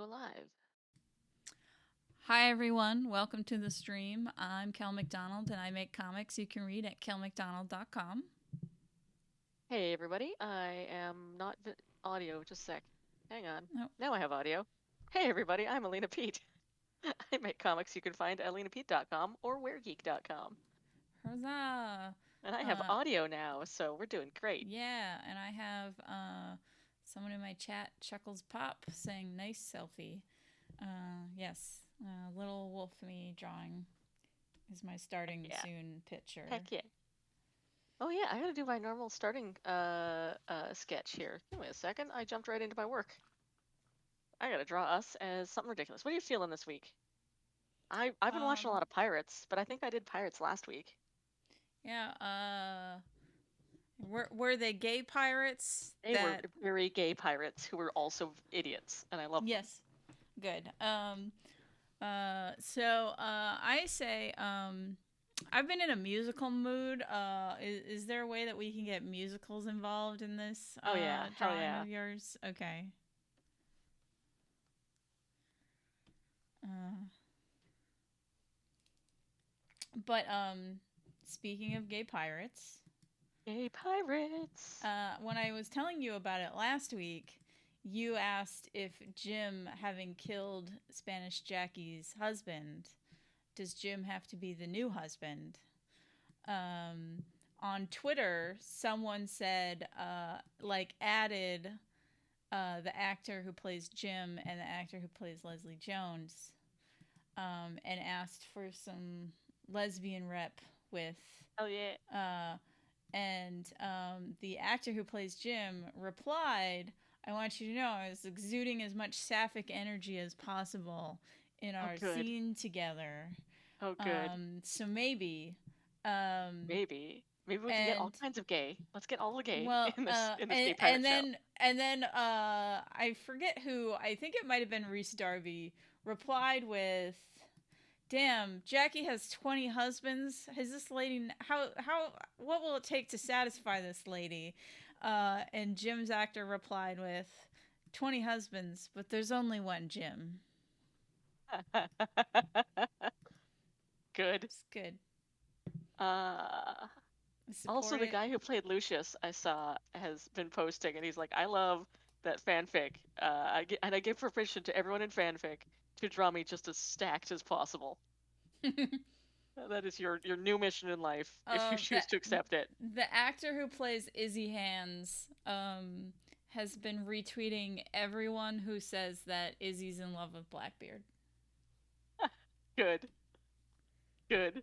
Go live. Hi, everyone. Welcome to the stream. I'm Kel McDonald, and I make comics you can read at kelmcdonald.com. Hey, everybody. I am not audio. Just a sec. Hang on. Oh. Now I have audio. Hey, everybody. I'm Alina Pete. I make comics you can find at alinapete.com or weargeek.com. Huzzah! And I have audio now, so we're doing great. Yeah, and I have someone in my chat, Chuckles Pop, saying nice selfie. Yes, little wolf me drawing is my starting Yeah. soon picture. Heck yeah. Oh, yeah. I gotta do my normal starting sketch here. Give me a second. I jumped right into my work. I gotta draw us as something ridiculous. What are you feeling this week? I've been watching a lot of Pirates, but I think I did Pirates last week. Yeah, were they gay pirates? They were very gay pirates who were also idiots, and I love them. Yes, good. So I say I've been in a musical mood. Is there a way that we can get musicals involved in this Oh yeah, hell drawing yeah. of yours? Okay. Uh, but speaking of gay pirates, Gay pirates. when I was telling you about it last week, you asked if Jim, having killed Spanish Jackie's husband, does Jim have to be the new husband? Um, on Twitter, someone said, added the actor who plays Jim and the actor who plays Leslie Jones, and asked for some lesbian rep with. Hell yeah. And the actor who plays Jim replied, I want you to know I was exuding as much sapphic energy as possible in Oh our good. scene together. Oh good. So maybe. Maybe. Maybe we can get all And kinds of gay. Let's get all the gay well, in this gay and pirate show. then I forget who. I think it might have been Reese Darby replied with, "Damn, Jackie has 20 husbands. Has this lady how what will it take to satisfy this lady?" And Jim's actor replied with, "20 husbands, but there's only one Jim." Good. It's good. Uh I Also support the it. guy who played Lucius I saw has been posting and he's like, I love that fanfic. I give permission to everyone in fanfic to draw me just as stacked as possible. That is your new mission in life if you The choose to accept it. the actor who plays Izzy Hands has been retweeting everyone who says that Izzy's in love with Blackbeard. Good. Good.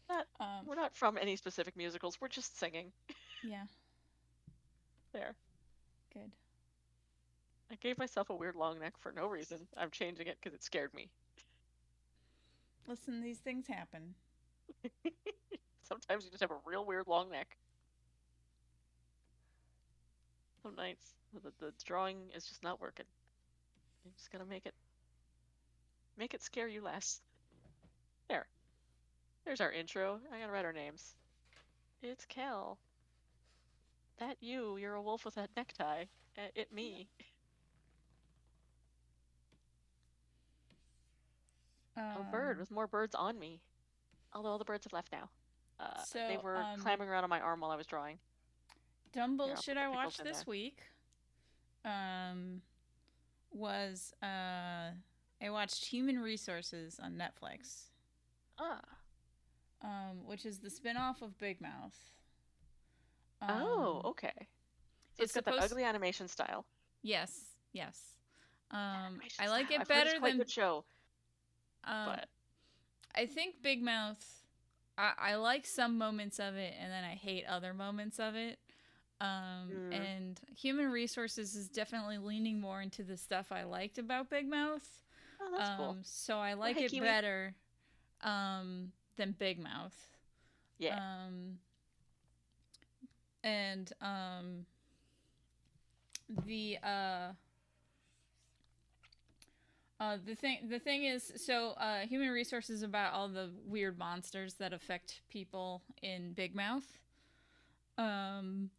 Not, we're not from any specific musicals. We're just singing. Yeah. There. Good. I gave myself a weird long neck for no reason. I'm changing it because it scared me. Listen, these things happen. Sometimes you just have a real weird long neck. Some nights the drawing is just not working. I'm just gonna make it scare you less. There. There's our intro. I gotta write our names. It's Kel. That you're a wolf with that necktie. It me. A bird with more birds on me. Although all the birds have left now. They were clambering around on my arm while I was drawing. Dumb Here, bullshit I watched this week. Was I watched Human Resources on Netflix. Which is the spinoff of Big Mouth. Oh, okay. So it's got that ugly animation style. Yes, yes. Animation I like style. it I've heard better it's quite than. good show. But I think Big Mouth. I like some moments of it, and then I hate other moments of it. And Human Resources is definitely leaning more into the stuff I liked about Big Mouth. oh, that's cool. So I like it Kiwi. better than Big Mouth. Yeah. And the thing is, so Human Resources is about all the weird monsters that affect people in Big Mouth. Um,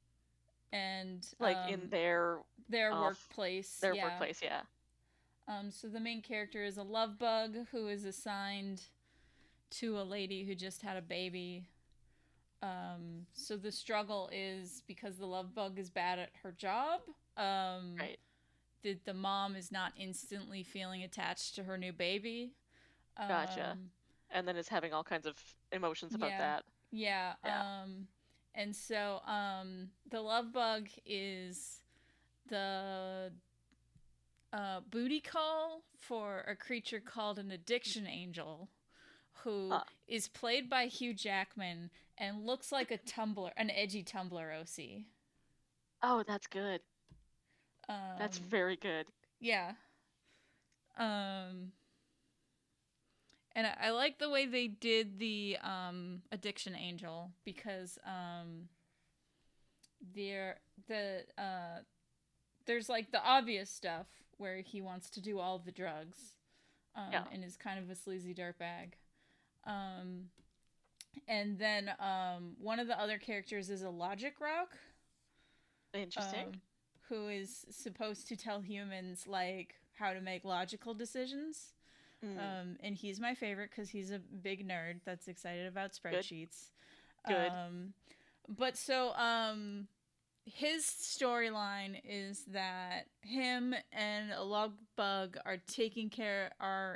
and Like in their uh f- workplace, their yeah. workplace, yeah. So the main character is a love bug who is assigned to a lady who just had a baby. So the struggle is because the love bug is bad at her job. Um, Right. the mom is not instantly feeling attached to her new baby. Gotcha. Um, And then is having all kinds of emotions about yeah, that. yeah. Yeah. And so the love bug is the booty call for a creature called an addiction angel, who Huh. is played by Hugh Jackman and looks like a Tumblr, an edgy Tumblr OC. Oh, that's good. That's Um, very good. yeah. Um, and I like the way they did the addiction angel because there the there's like the obvious stuff where he wants to do all the drugs Yeah. and is kind of a sleazy dirtbag. Um, and then one of the other characters is a logic rock, Interesting. um, who is supposed to tell humans like how to make logical decisions. Mm, And he's my favorite because he's a big nerd that's excited about good. spreadsheets. Good. Um, but so his storyline is that him and a log bug are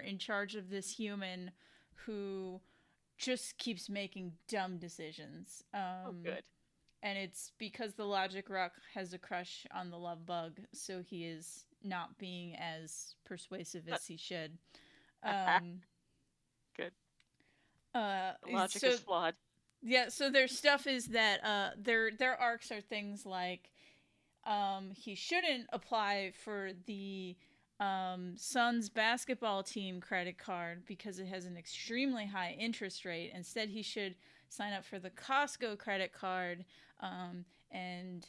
in charge of this human who just keeps making dumb decisions. Oh, good. And it's because the logic rock has a crush on the love bug, so he is not being as persuasive as he should. Um, Good. uh, The logic so is flawed. yeah, so their stuff is that their arcs are things like he shouldn't apply for the Suns basketball team credit card because it has an extremely high interest rate. Instead, he should sign up for the Costco credit card, and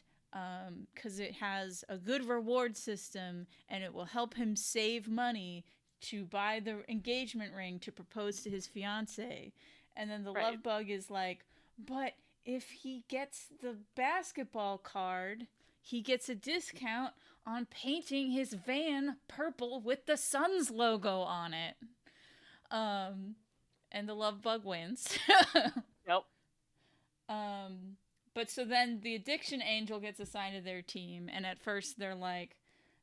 because it has a good reward system and it will help him save money to buy the engagement ring to propose to his fiance. And then the Right. love bug is like, but if he gets the basketball card, he gets a discount on painting his van purple with the Suns logo on it. Um, and the love bug wins. Nope. um, but so then the addiction angel gets assigned to their team, and at first they're like,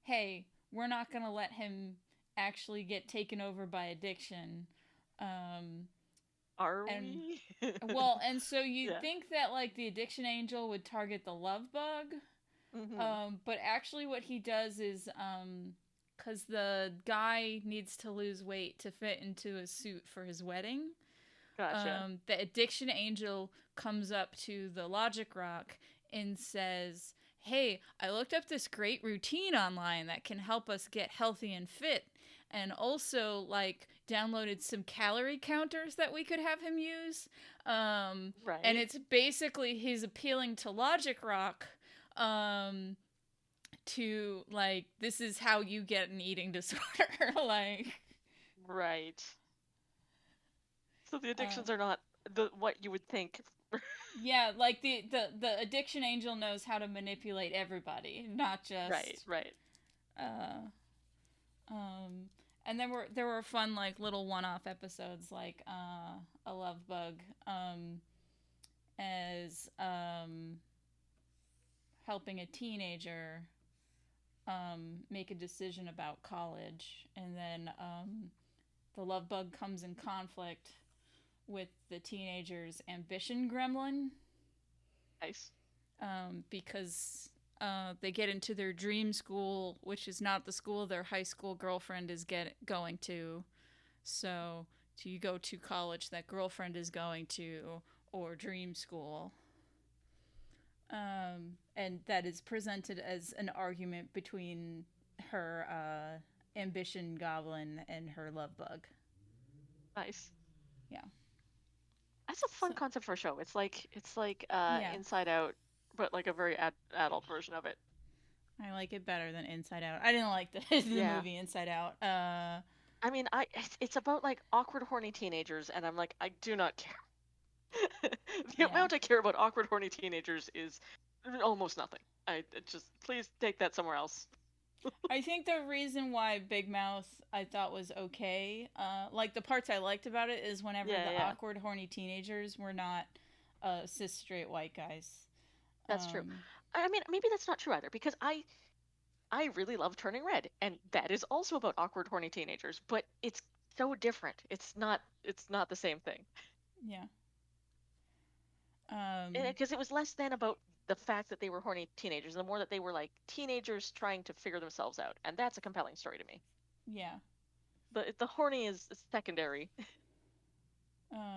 "Hey, we're not gonna let him actually get taken over by addiction." Um, Are and we? and so you'd Yeah. think that like the addiction angel would target the love bug. Mm-hmm. But actually, what he does is, because the guy needs to lose weight to fit into a suit for his wedding, Gotcha. the addiction angel comes up to the logic rock and says, "Hey, I looked up this great routine online that can help us get healthy and fit, and also like downloaded some calorie counters that we could have him use." And Right. it's basically he's appealing to logic rock, um, to like, this is how you get an eating disorder. Like, Right. So the uh, addictions are not the what you would think. yeah, like the addiction angel knows how to manipulate everybody, not Right. just Right. uh um and there were fun like little one-off episodes like a love bug as helping a teenager make a decision about college, and then the love bug comes in conflict with the teenager's ambition gremlin, Nice. because they get into their dream school, which is not the school their high school girlfriend is going to. So, do you go to college that girlfriend is going to, or dream school? And that is presented as an argument between her ambition goblin and her love bug. Nice. Yeah. That's a fun So concept for a show. It's like yeah, Inside Out, but like a very adult version of it. I like it better than Inside Out. I didn't like the the Yeah. movie Inside Out. I mean, it's about like awkward, horny teenagers, and I'm like, I do not care. The Yeah. amount I care about awkward, horny teenagers is almost nothing. Just please take that somewhere else. I think the reason why Big Mouth I thought was okay, like the parts I liked about it is whenever Yeah, the yeah, awkward, horny teenagers were not cis straight white guys. that's true. Um, I mean, maybe that's not true either because I really love Turning Red, and that is also about awkward, horny teenagers, but it's so different. It's not the same thing. yeah. Um, Because it was less than about the fact that they were horny teenagers, and the more that they were like teenagers trying to figure themselves out, and that's a compelling story to me. yeah. The horny is secondary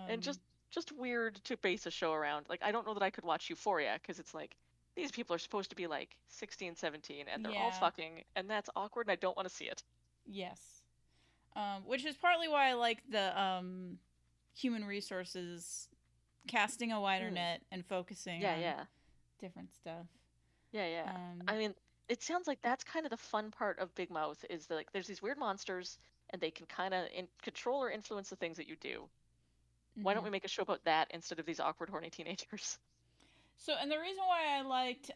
and Um, just weird to base a show around. Like I don't know that I could watch Euphoria because it's like these people are supposed to be like 16, 17, and they're all yeah. fucking, and that's awkward, and I don't want to see it. Yes. Which is partly why I like the human resources casting a wider Mm. net and focusing Yeah, on yeah. different stuff. Yeah, yeah. Um, I mean, it sounds like that's kind of the fun part of Big Mouth is that like there's these weird monsters and they can kind of control or influence the things that you do. Why don't mhm. we make a show about that instead of these awkward, horny teenagers? So, and the reason why I liked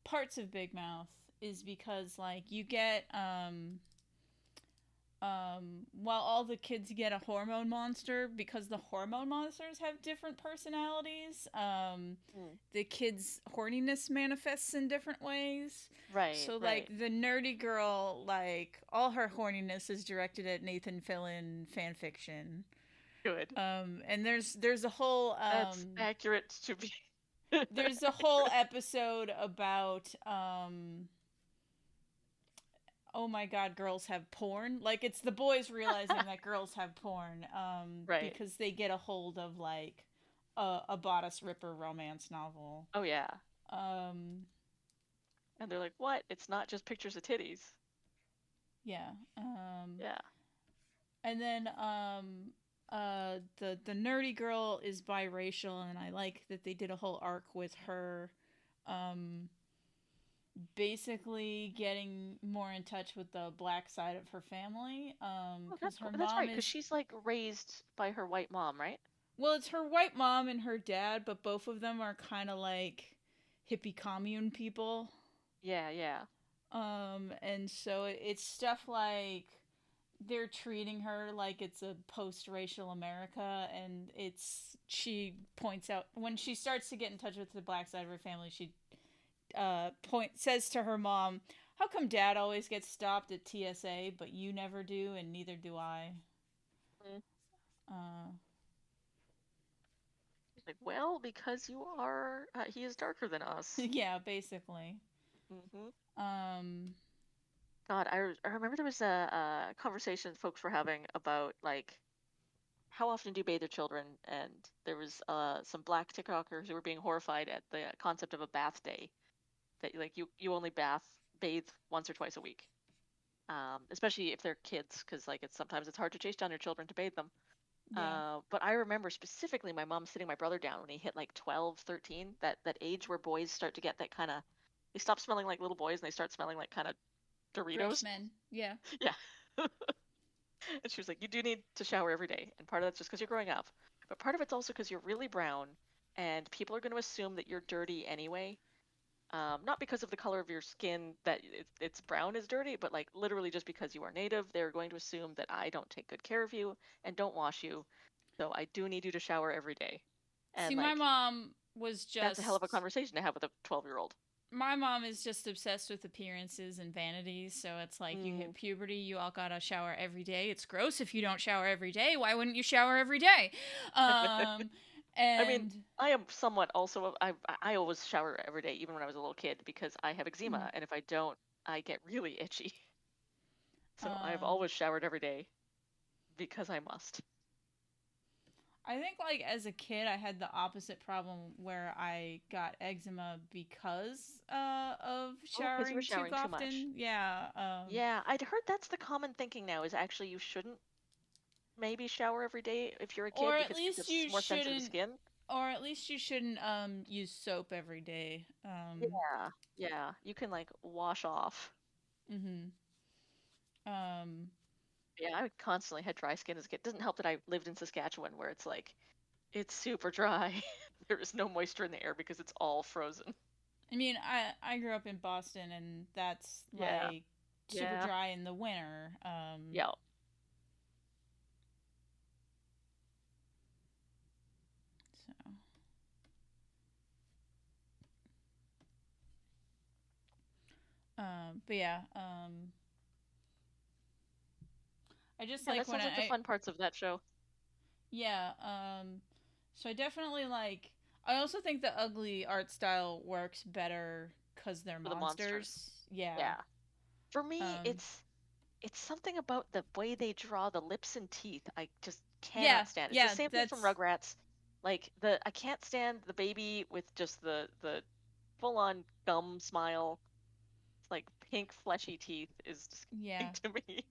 parts of Big Mouth is because like you get while all the kids get a hormone monster because the hormone monsters have different personalities. Mm. The kids' horniness manifests in different ways. Right, So like right. the nerdy girl, like all her horniness is directed at Nathan Fillion fan fiction. Good. And there's a whole That's accurate to be. there's a whole episode about oh my god, girls have porn. Like it's the boys realizing that girls have porn Right. because they get a hold of like a bodice ripper romance novel. Oh, yeah. Um, And they're like, what? It's not just pictures of titties. yeah. Yeah. And then the nerdy girl is biracial, and I like that they did a whole arc with her um basically getting more in touch with the black side of her family Oh, because her that's mom right, because is she's like raised by her white mom, right? well, it's her white mom and her dad, but both of them are kind of like hippie commune people. Yeah, yeah. And so it's stuff like they're treating her like it's a post-racial America, and it's she points out when she starts to get in touch with the black side of her family, she point says to her mom, "How come Dad always gets stopped at TSA, but you never do, and neither do I?" Mm. Uh, Like, well, because you are, he is darker than us. yeah, basically. Hmm. Um, God, I remember there was a conversation folks were having about like how often do you bathe your children, and there was some black TikTokers who were being horrified at the concept of a bath day that like you only bathe once or twice a week, especially if they're kids, because like sometimes it's hard to chase down your children to bathe them. yeah, But I remember specifically my mom sitting my brother down when he hit like 12, 13, that age where boys start to get that kind of, they stop smelling like little boys and they start smelling like kind of gross Doritos. men. Yeah. Yeah. And she was like, you do need to shower every day. And part of that's just because you're growing up. But part of it's also because you're really brown and people are going to assume that you're dirty anyway. Not because of the color of your skin that it's brown is dirty, but like literally just because you are native, they're going to assume that I don't take good care of you and don't wash you. So I do need you to shower every day. See, And my like, mom was that's a hell of a just conversation to have with a 12-year-old. my mom is just obsessed with appearances and vanities. So it's like you hit Mm. puberty, you all gotta shower every day. It's gross if you don't shower every day. Why wouldn't you shower every day? Um, I mean, and I am somewhat also, I always shower every day, even when I was a little kid, because I have mm, eczema. And if I don't, I get really itchy. So I've um, always showered every day because I must. I think like as a kid, I had the opposite problem where I got eczema because of Oh, because you were showering too showering too much. often. Yeah. Yeah, I'd heard that's the common thinking now is actually you shouldn't maybe shower every day if you're a Or kid at because kids have least you more sensitive shouldn't. skin. Or at least you shouldn't use soap every day. Yeah, yeah, you can like wash off. Mhm. Um Yeah, I constantly had dry skin as a kid. Doesn't help that I lived in Saskatchewan where it's like It's super dry. There is no moisture in the air because it's all frozen. I mean, I grew up in Boston, and that's Yeah. like super Yeah. dry in the winter. Yeah. So, but yeah, I just Yeah, like that when sounds like the I fun parts of that show. yeah, so I definitely like. I also think the ugly art style works better because they're For the monsters. monsters. Yeah. Yeah. For me, Um. it's something about the way they draw the lips and teeth. I just Yeah. cannot stand. It's the Yeah. same thing from That's Rugrats. Like the I can't stand the baby with just the full on gum smile. It's like pink fleshy teeth is yeah. disgusting to me. It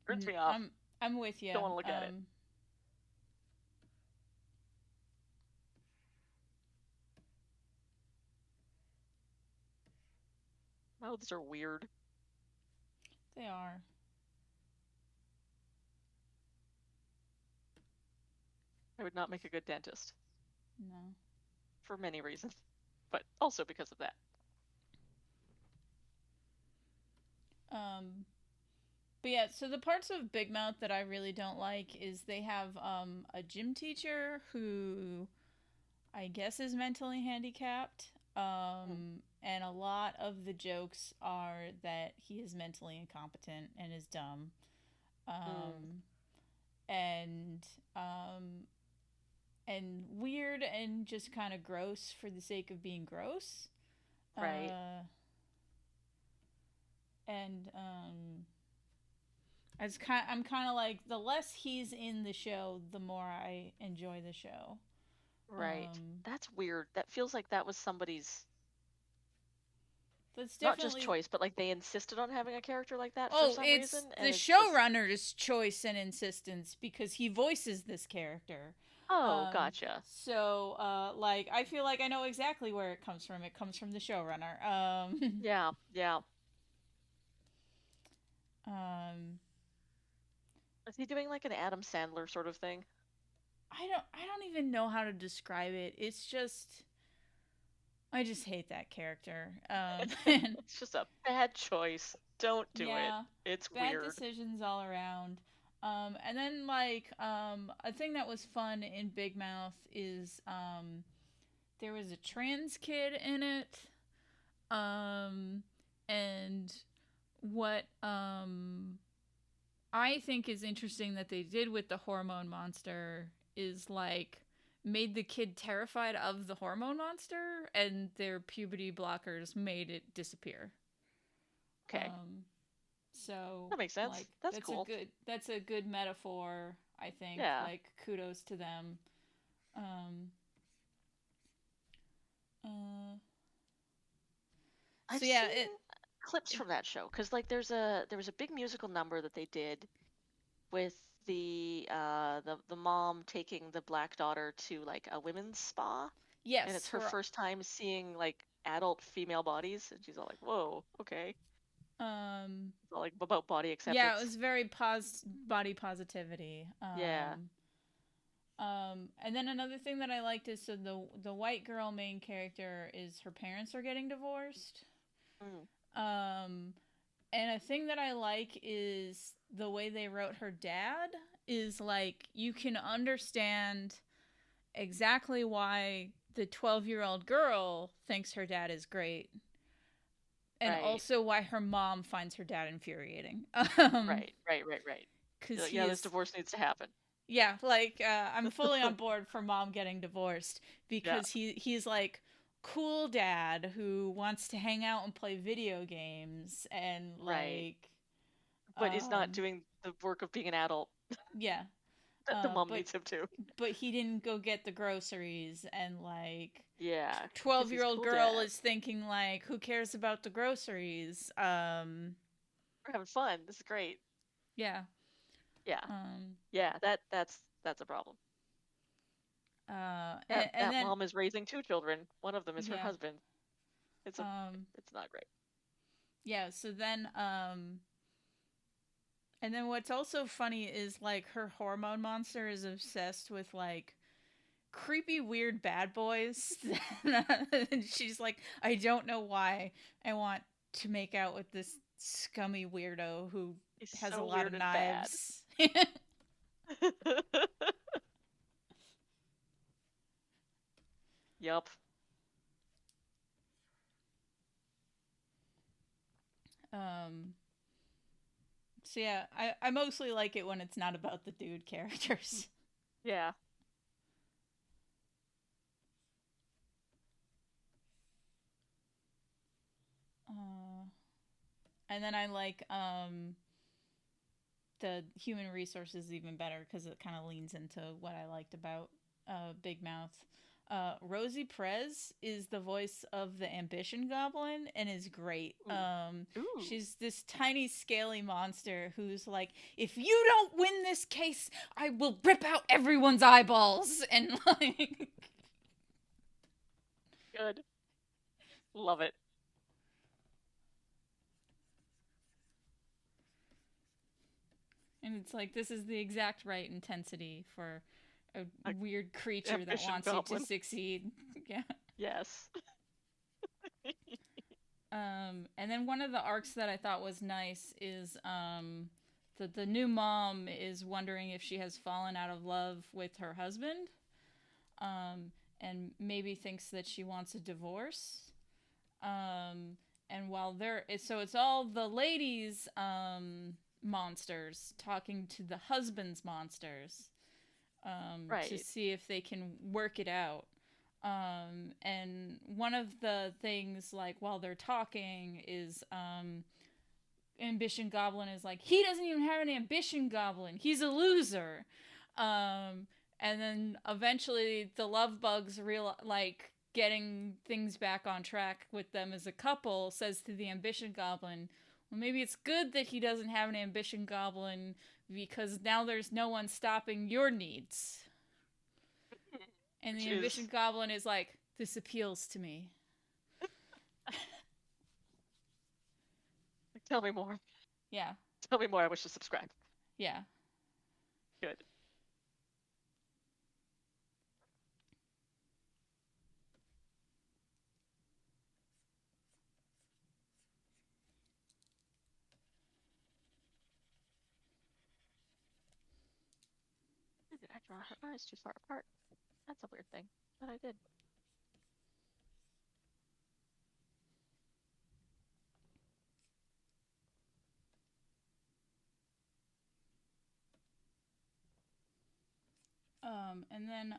turns me off. I'm with you. Don't want to look at it. Mouths are weird. They are. I would not make a good dentist No. for many reasons, but also because of that. Um. But yeah, so the parts of Big Mouth that I really don't like is they have a gym teacher who I guess is mentally handicapped. Mm. And a lot of the jokes are that he is mentally incompetent and is dumb. Mm. Um, and um, and weird and just kind of gross for the sake of being gross. Right. Uh, and I'm kind of like the less he's in the show, the more I enjoy the show. Right. Um, That's weird. That feels like that was somebody's that's not just definitely choice, but like they insisted on having a character like that for oh, some it's reason, the and it's just, showrunner's choice and insistence because he voices this character. oh, gotcha. Like I feel like I know exactly where it comes from. It comes from the showrunner. Yeah, yeah. Um, Is he doing like an Adam Sandler sort of thing? I don't even know how to describe it. It's just I just hate that character. And It's just a bad choice. Don't do it. yeah, It's bad weird. decisions all around. And then a thing that was fun in Big Mouth is there was a trans kid in it. Um, and what I think is interesting that they did with the hormone monster is like made the kid terrified of the hormone monster, and their puberty blockers made it disappear. Okay. Um, so That makes sense. like That's cool. that's a good metaphor. I think Yeah. like kudos to them. Um, uh, so I've yeah, seen clips from that show because like there was a big musical number that they did with the mom taking the black daughter to like a women's spa, and it's yes, her first time seeing like adult female bodies, and she's all like, "Whoa, okay." um It's all like about body yeah, it acceptance. was very body positivity. Yeah. And then another thing that I liked is so the white girl main character is her parents are getting divorced. Mm. Um, and a thing that I like is the way they wrote her dad is like you can understand exactly why the 12-year-old girl thinks her dad is great and Right. also why her mom finds her dad infuriating. Right. Cuz he Yeah, this is divorce needs to happen. yeah, like I'm fully on board for mom getting divorced Yeah. because he's like cool dad who wants to hang out and play video games and Right. like But is not um doing the work of being an adult yeah that the mom but needs him to. he didn't go get the groceries and like Yeah, because 12 he's year a old cool girl dad. is thinking like who cares about the groceries We're having fun. This is great. yeah Yeah. um Yeah, that's a problem. That and that then mom is raising two children. One of them is her yeah husband. It's a um it's not great. yeah so then and then what's also funny is like her hormone monster is obsessed with like creepy, weird bad boys. And she's like, I don't know why I want to make out with this scummy weirdo who He's has a so lot of weird and bad. knives. Yup. um, so yeah, I mostly like it when it's not about the dude characters. Yeah. Uh, and then I like the human resources even better because it kind of leans into what I liked about Big Mouth. Rosie Perez is the voice of the Ambition Goblin and is great. Ooh. Ooh. She's this tiny, scaly monster who's like, if you don't win this case, I will rip out everyone's eyeballs. And like, Good. Love it. and it's like, this is the exact right intensity for a A weird creature that ambition wants you goblin. to succeed. Yeah. Yes. And then one of the arcs that I thought was nice is the new mom is wondering if she has fallen out of love with her husband, and maybe thinks that she wants a divorce. And while it's all the ladies' monsters talking to the husband's monsters, to Right. see if they can work it out. And one of the things, like, while they're talking is Ambition Goblin is like, he doesn't even have an ambition goblin. He's a loser. And then eventually the love bugs getting things back on track with them as a couple, says to the ambition goblin, well, maybe it's good that he doesn't have an ambition goblin because now there's no one stopping your needs. And Which the is, ambition goblin is like, this appeals to me. tell me more. Yeah. Tell me more. I wish to subscribe. Yeah. Good. Did I draw her eyes too far apart? That's a weird thing, but I did. And then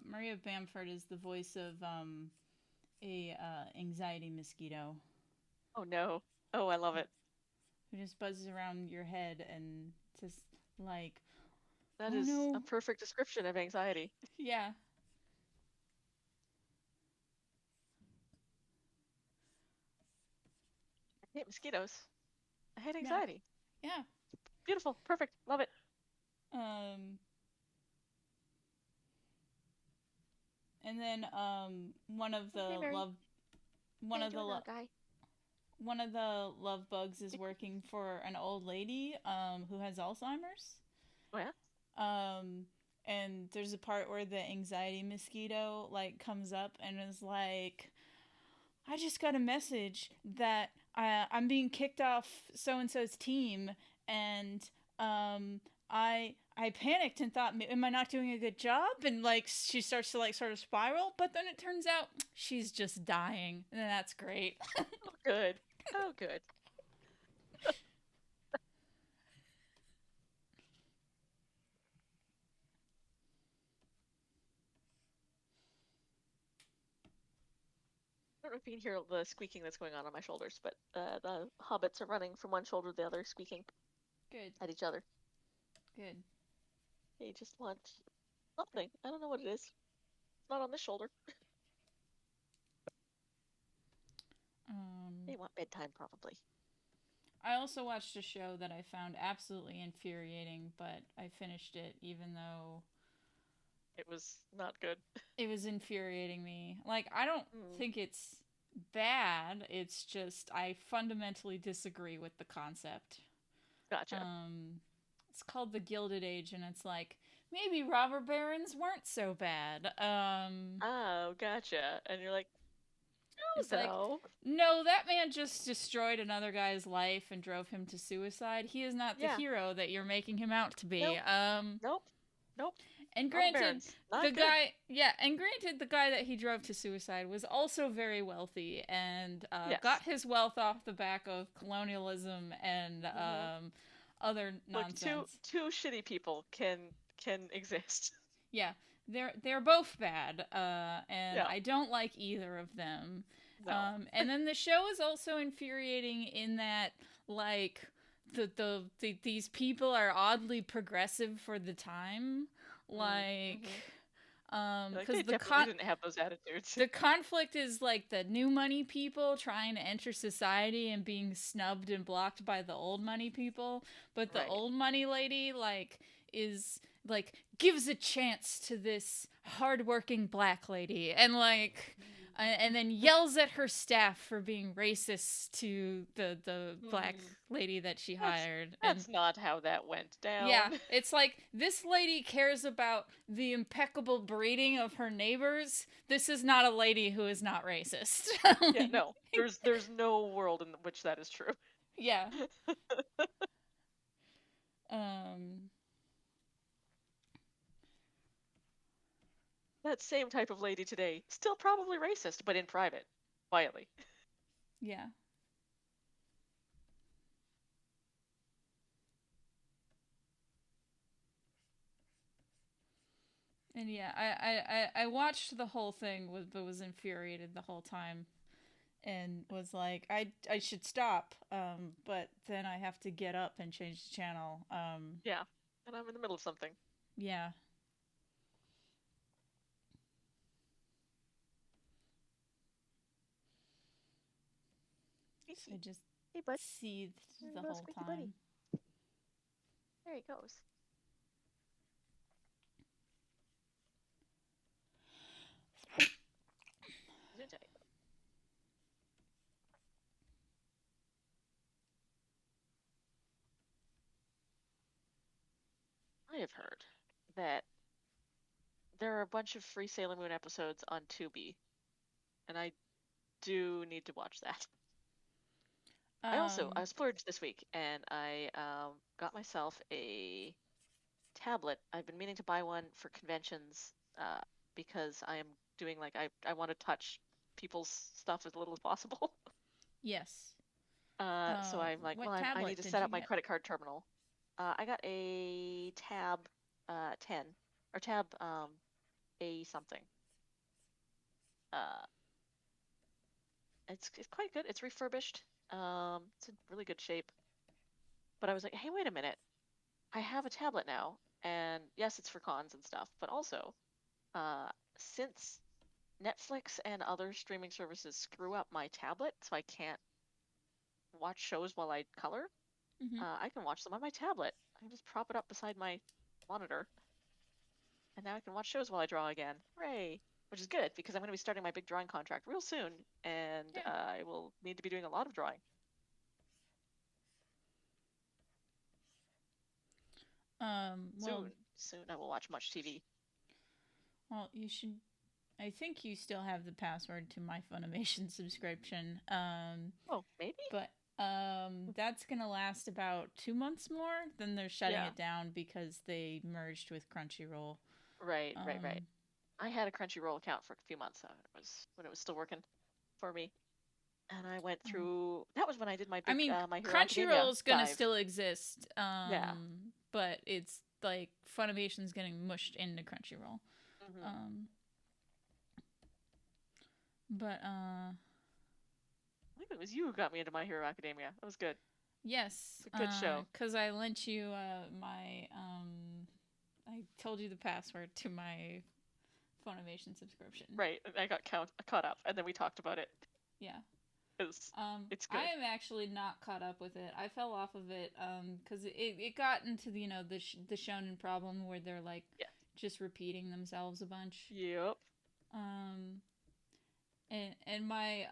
Maria Bamford is the voice of a anxiety mosquito Oh no. Oh, I love it. who just buzzes around your head and just like, That oh is a no, perfect description of anxiety. yeah, I hate mosquitoes. I hate yeah, anxiety. yeah. Beautiful. Perfect. Love it. Um, and then one of the Hey, Mary. one Hey, of the join our guy. one of the love bugs is working for an old lady who has Alzheimer's. Oh yeah. Um, and there's a part where the anxiety mosquito like comes up and is like, I just got a message that I'm being kicked off so and so's team, and I panicked and thought, am I not doing a good job? And like she starts to like sort of spiral, but then it turns out she's just dying, and that's great. Oh good. Oh good. I don't know if you can hear the squeaking that's going on my shoulders, but the hobbits are running from one shoulder to the other, squeaking Good, at each other. good. They just want something. I don't know what it is. It's not on this shoulder. They want bedtime, probably. I also watched a show that I found absolutely infuriating, but I finished it even though It was not good. it was infuriating me. Like, I don't think it's bad. It's just I fundamentally disagree with the concept. Gotcha. It's called The Gilded Age, and it's like maybe robber barons weren't so bad. Oh, gotcha. And you're like, oh It's like, no. no, that man just destroyed another guy's life and drove him to suicide. He is not the Yeah. hero that you're making him out to be. Nope. Nope. Nope. And Robber granted, barons, not good. the guy that he drove to suicide was also very wealthy and got Yes. his wealth off the back of colonialism and Hmm. other Look, two nonsense. two shitty people can exist. Yeah, they're both bad, and Yeah. I don't like either of them. No. And then the show is also infuriating in that like these people are oddly progressive for the time, like Mm-hmm. Like because they definitely didn't have those attitudes. the conflict is like the new money people trying to enter society and being snubbed and blocked by the old money people, but the Right. old money lady like is like gives a chance to this hardworking black lady and like and then yells at her staff for being racist to the black Hmm. lady that she That's hired. And that's not how that went yeah, down. it's like this lady cares about the impeccable breeding of her neighbors. This is not a lady who is not racist. Yeah, no. There's no world in which that is true. Yeah. Um That same type of lady today, still probably racist, but in private, quietly. yeah. And yeah, I watched the whole thing but was infuriated the whole time and was like I should stop but then I have to get up and change the channel. Yeah. And I'm in the middle of something. Yeah. So I just Hey, bud. seethed There the you go, whole squeaky buddy. time. There he goes. I have heard that there are a bunch of free Sailor Moon episodes on Tubi, and I do need to watch that. I Um splurged this week and I got myself a tablet. I've been meaning to buy one for conventions because I am doing like I want to touch people's stuff as little as possible. yes. So I'm like, well, What I need tablet to did set you up my get? credit card terminal. I got a Tab 10 or Tab a something. Uh, it's quite good. It's refurbished. It's in really good shape. But I was like, hey, wait a minute. I have a tablet now, and yes, it's for cons and stuff, but also, uh, since Netflix and other streaming services screw up my tablet, so I can't watch shows while I color, Mhm. I can watch them on my tablet. I can just prop it up beside my monitor, and now I can watch shows while I draw again. Hooray! Which is good because I'm going to be starting my big drawing contract real soon, and Yeah. I will need to be doing a lot of drawing. Well, Soon I will watch much TV. you should. I think you still have the password to my Funimation subscription. Oh, maybe? But that's gonna last about 2 months more. Then they're shutting Yeah. it down because they merged with Crunchyroll. Right, right, right. Um, I had a Crunchyroll account for a few months. When it was still working for me, and I went um, through. That was when I did my I big mean, My Hero Academia Crunchyroll's gonna dive. still exist. Yeah. But it's like Funimation's getting mushed into Crunchyroll. Hmm. Um, but I think it was you who got me into My Hero Academia. That was good. yes, It's a good show. because I lent you my I told you the password to my Funimation subscription. Right. I got caught up, and then we talked about it. Yeah. It's I good. am actually not caught up with it. I fell off of it because it got into the the shonen problem where they're like Yeah. just repeating themselves a bunch. Yep. Um, and my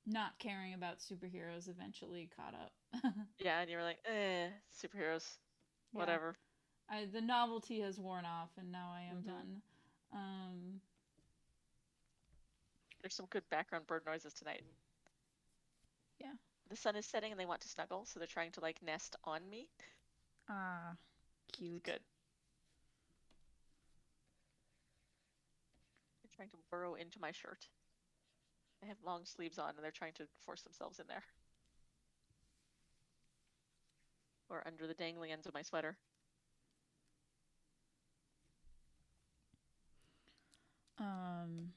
not caring about superheroes eventually caught up. Yeah, and you were like, superheroes. Yeah. Whatever. The novelty has worn off, and now I am Hmm. done. Um, There's some good background bird noises tonight. yeah. The sun is setting and they want to snuggle, so they're trying to like nest on me, Ah, which is cute. good. They're trying to burrow into my shirt. I have long sleeves on and they're trying to force themselves in there. Or under the dangling ends of my sweater. Um,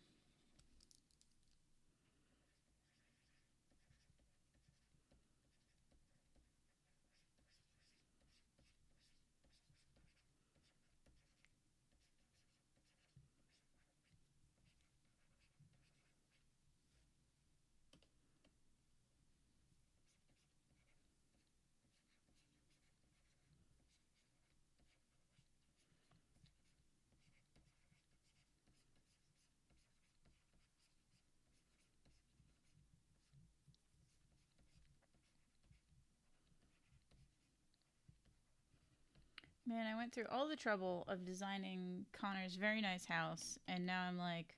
Man, I went through all the trouble of designing Connor's very nice house, and now I'm like,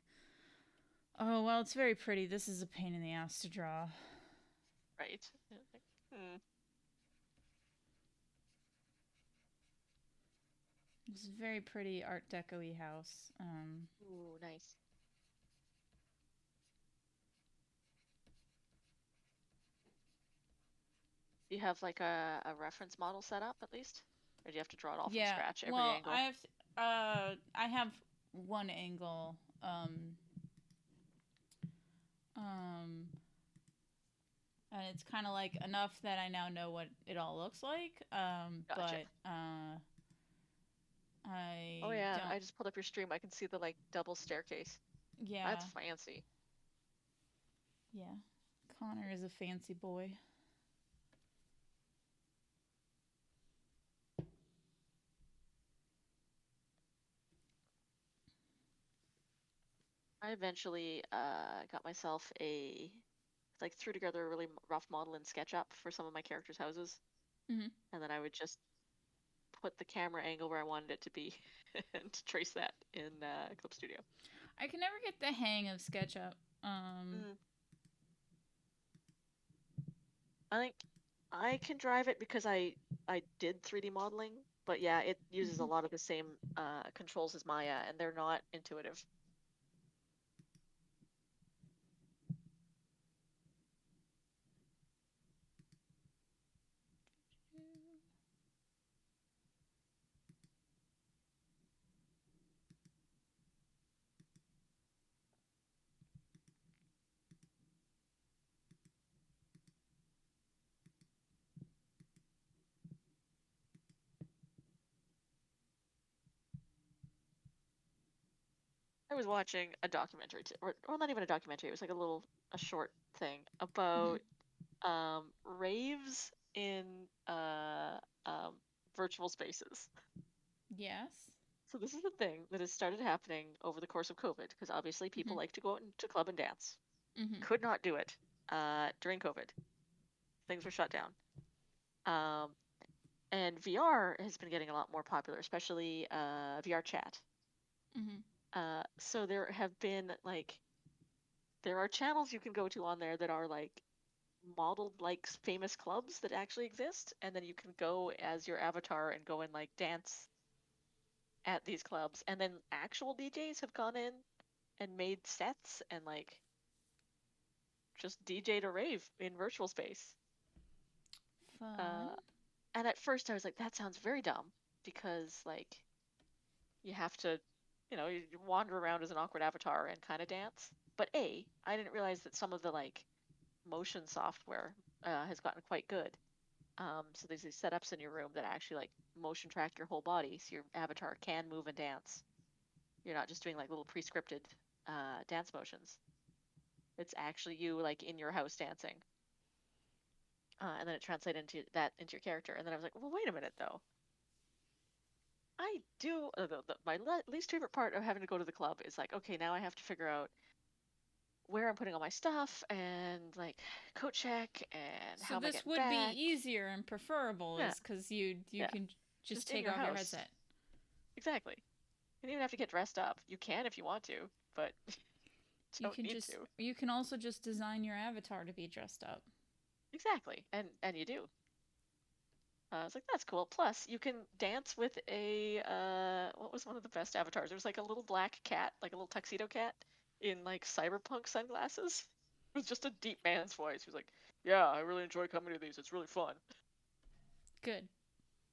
oh, well, it's very pretty. This is a pain in the ass to draw. Right. Like, It's a very pretty Art Deco-y house. Ooh, nice. Do you have like a reference model set up at least? Or do you have to draw it all from Yeah, scratch, every well, angle? I have one angle, um, and it's kind of like enough that I now know what it all looks like. Gotcha. But Oh I yeah, don't. I just pulled up your stream. I can see the like double staircase. That's Yeah, fancy. yeah. Connor is a fancy boy. I eventually got myself like threw together a really rough model in SketchUp for some of my characters' houses, Hmm. and then I would just put the camera angle where I wanted it to be and trace that in Clip Studio. I can never get the hang of SketchUp. Um, Mm, I think I can drive it because I did 3D modeling, but yeah, it uses a mhm. lot of the same controls as Maya, and they're not intuitive. I was watching a documentary, or well, not even a documentary. It was like a short thing Mhm. about raves in um, virtual spaces. Yes. So this is the thing that has started happening over the course of COVID, because obviously people Mhm. like to go out into club and dance. Mhm. Could not do it during COVID. Things were shut down. Um, and VR has been getting a lot more popular, especially VR chat. Mhm. So there have been like there are channels you can go to on there that are like modeled like famous clubs that actually exist, and then you can go as your avatar and go and like dance at these clubs. And then actual DJs have gone in and made sets and like just DJ'd a rave in virtual space. Fun. Uh, and at first I was like, that sounds very dumb because like you have to, you wander around as an awkward avatar and kind of dance. But I didn't realize that some of the like motion software has gotten quite good. So there's these setups in your room that actually like motion track your whole body, so your avatar can move and dance. You're not just doing like little pre-scripted dance motions. It's actually you like in your house dancing, and then it translates into your character. And then I was like, well, wait a minute though. I do my least favorite part of having to go to the club is like, okay, now I have to figure out where I'm putting all my stuff and like coat check and So how am I this getting would be back. easier and preferable, Yeah, is because you yeah, can. Just in take your off your house. headset. Exactly. You don't even have to get dressed up. You can if you want to, but You don't can need just to. you can also just design your avatar to be dressed up. Exactly. And you do. I was like, that's cool. Plus, you can dance with a what was one of the best avatars? It was like a little black cat, like a little tuxedo cat in like cyberpunk sunglasses. It was just a deep man's voice. He was like, "Yeah, I really enjoy coming to these. It's really fun." Good.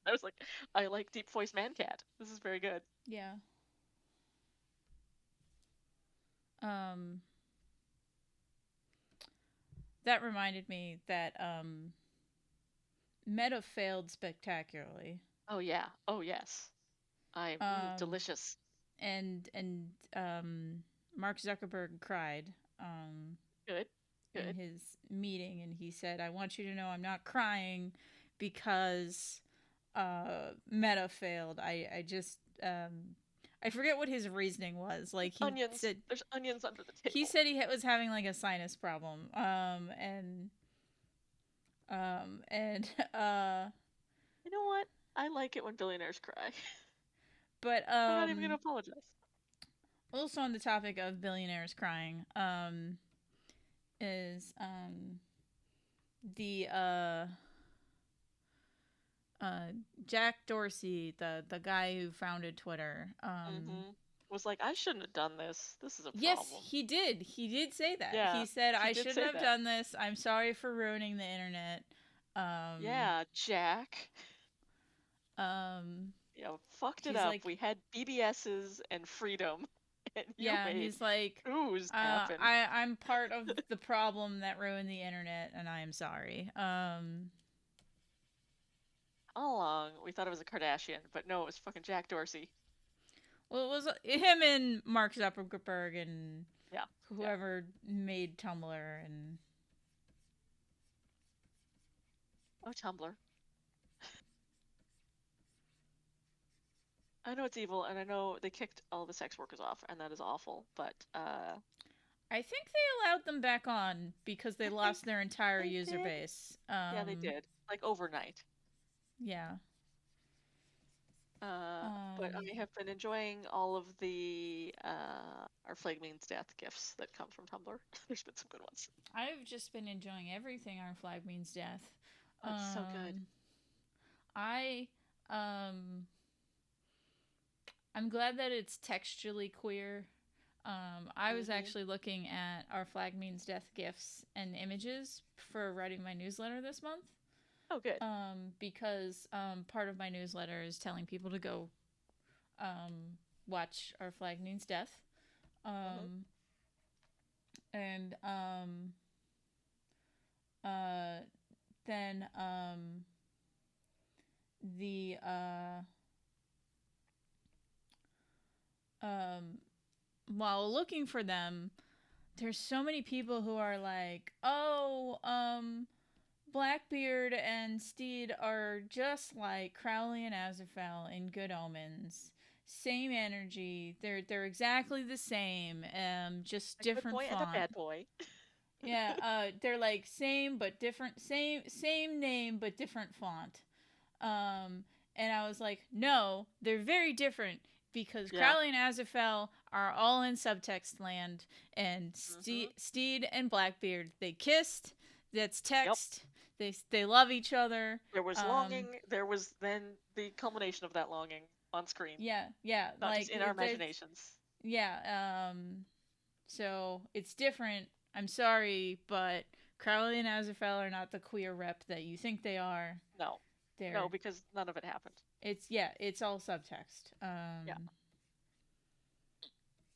I was like, "I like deep voice man cat. This is very good." Yeah. Um that reminded me that Meta failed spectacularly. Oh yeah. Oh yes. Um Delicious. and Mark Zuckerberg cried Good. in Good. his meeting, and he said, "I want you to know I'm not crying because Meta failed. I just I forget what his reasoning was. Like Onions. There's onions under the he table. said he was having like a sinus problem. And You know what? I like it when billionaires cry. but I'm not even gonna apologize. also on the topic of billionaires crying, is the uh Jack Dorsey, the guy who founded Twitter. Was like, I shouldn't have done this. This is a Yes, problem. he did. He did say that. Yeah, He said, he "I did shouldn't say have that. done this. I'm sorry for ruining the internet." Um, Yeah, Jack. um, Yeah, fucked it he's up. like, We had BBSs and freedom, and you yeah, made he's like, coups happen. I'm part of the problem that ruined the internet, and I am sorry. All along, we thought it was a Kardashian, but no, it was fucking Jack Dorsey. Well, it was him and Mark Zuckerberg and Yeah, yeah. whoever made Tumblr and Oh, Tumblr. I know it's evil, and I know they kicked all the sex workers off, and that is awful, but I think they allowed them back on because they I think lost their entire they user did. base. Yeah, they did. Like overnight. Yeah. But I have been enjoying all of the our flag means death gifts that come from Tumblr. There's been some good ones. I've just been enjoying everything Our Flag Means Death. Oh, it's so good. Um, I um, I'm glad that it's textually queer. I was Hmm. actually looking at Our Flag Means Death gifs and images for writing my newsletter this month. Oh, good. Because part of my newsletter is telling people to go watch Our Flag Means Death. Hmm. Um, and uh, then the um, while looking for them, there's so many people who are like, "Oh, Blackbeard and Steed are just like Crowley and Azrael in Good Omens. Same energy. They're exactly the same. Just A good different boy and a font. bad boy. Yeah, they're like same but different. Same name but different font. And I was like, no, they're very different because Yeah. Crowley and Azrael are all in subtext land, and Hmm. Steed and Blackbeard they kissed. That's Yep. text. They love each other. There was longing. There was then the culmination of that longing on screen, Yeah, not just like in our there's imaginations. yeah. So it's different. I'm sorry, but Crowley and Azrael are not the queer rep that you think they are. No, no, They're because none of it happened. it's all subtext. Yeah.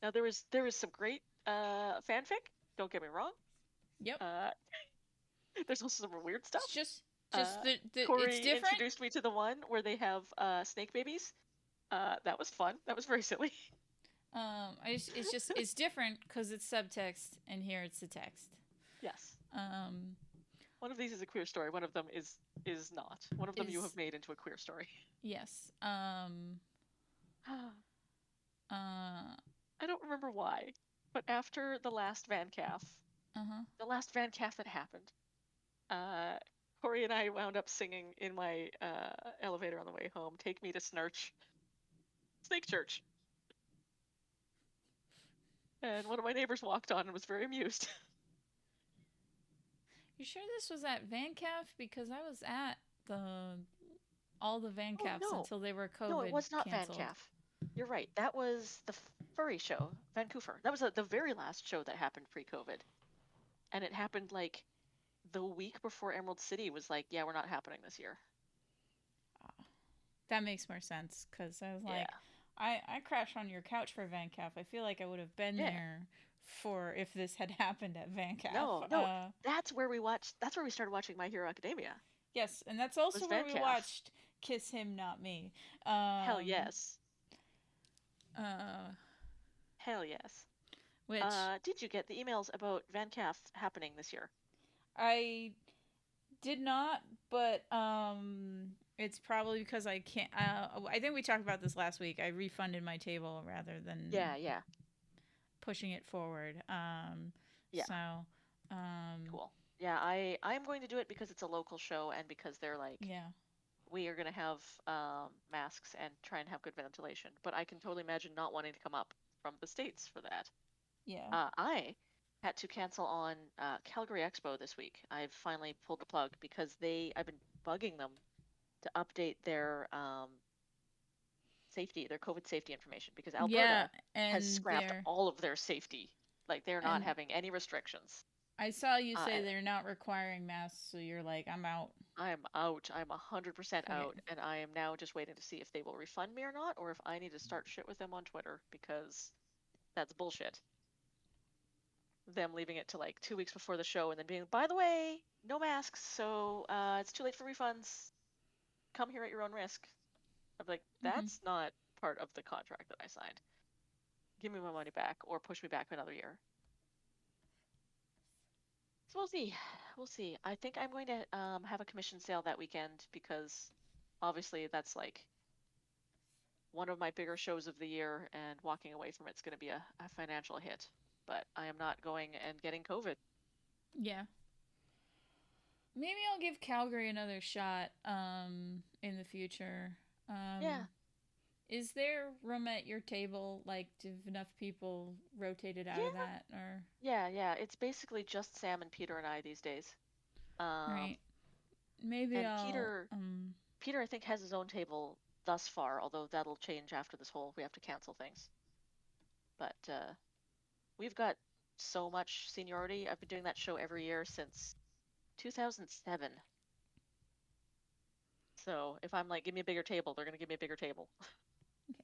Now there was some great fanfic. Don't get me wrong. Yep. Uh, there's also some weird It's stuff. just the it's Corey different. introduced me to the one where they have snake babies. That was fun. That was very silly. It's different because it's subtext, and here it's the text. Yes. Um, One of these is a queer story. One of them is not. One of them you have is made into a queer story. yes. Uh, I don't remember why, but after uh-huh. the last Van Calf that happened, uh, Corey and I wound up singing in my elevator on the way home. Take me to Snarch Snake Church. And one of my neighbors walked on and was very amused. You sure this was at VanCaf? Because I was at all the Oh VanCafs no, until they were no, it COVID was not canceled. VanCaf. You're right. That was the furry show, Vancouver. That was the very last show that happened pre-COVID, and it happened like the week before Emerald City was like, yeah, we're not happening this year. That makes more sense because I was Yeah, like, I crashed on your couch for VanCaf. I feel like I would have been yeah. there for if this had happened at VanCaf. No, that's where we watched. That's where we started watching My Hero Academia. Yes, and that's Was also where we VanCaf. watched Kiss Him Not Me. Hell yes. Uh, Hell yes. which Did you get the emails about VanCaf happening this year? I did not, but it's probably because I can't. I think we talked about this last week. I refunded my table rather than Yeah. pushing it forward. Yeah. So, Cool. Yeah, I'm going to do it because it's a local show and because they're like, yeah, we are going to have masks and try and have good ventilation. But I can totally imagine not wanting to come up from the States for that. yeah, I had to cancel on Calgary Expo this week. I've finally pulled the plug because I've been bugging them to update their their COVID safety information because yeah, Alberta has and scrapped all of their safety. Like they're not and having any restrictions. I saw you say Uh, they're not requiring masks, so you're like, I'm out. I'm out. I'm 100% Okay, out, and I am now just waiting to see if they will refund me or not, or if I need to start shit with them on Twitter because that's bullshit. Them leaving it to like 2 weeks before the show and then being, by the way, no masks, so it's too late for refunds. Come here at your own risk. I'm like, mm-hmm. that's not part of the contract that I signed. Give me my money back or push me back another year. So we'll see. We'll see. I think I'm going to have a commission sale that weekend because obviously that's like one of my bigger shows of the year, and walking away from it's going to be a financial hit. But I am not going and getting COVID. Yeah. Maybe I'll give Calgary another shot in the future. Yeah, Is there room at your table, like, do enough people rotated out of yeah, that, or yeah. It's basically just Sam and Peter and I these days. Um, right? Maybe and I'll Peter, I think, has his own table thus far, although that'll change after this whole we have to cancel things. But we've got so much seniority. I've been doing that show every year since 2007. So if I'm like, give me a bigger table, they're gonna give me a bigger table. okay.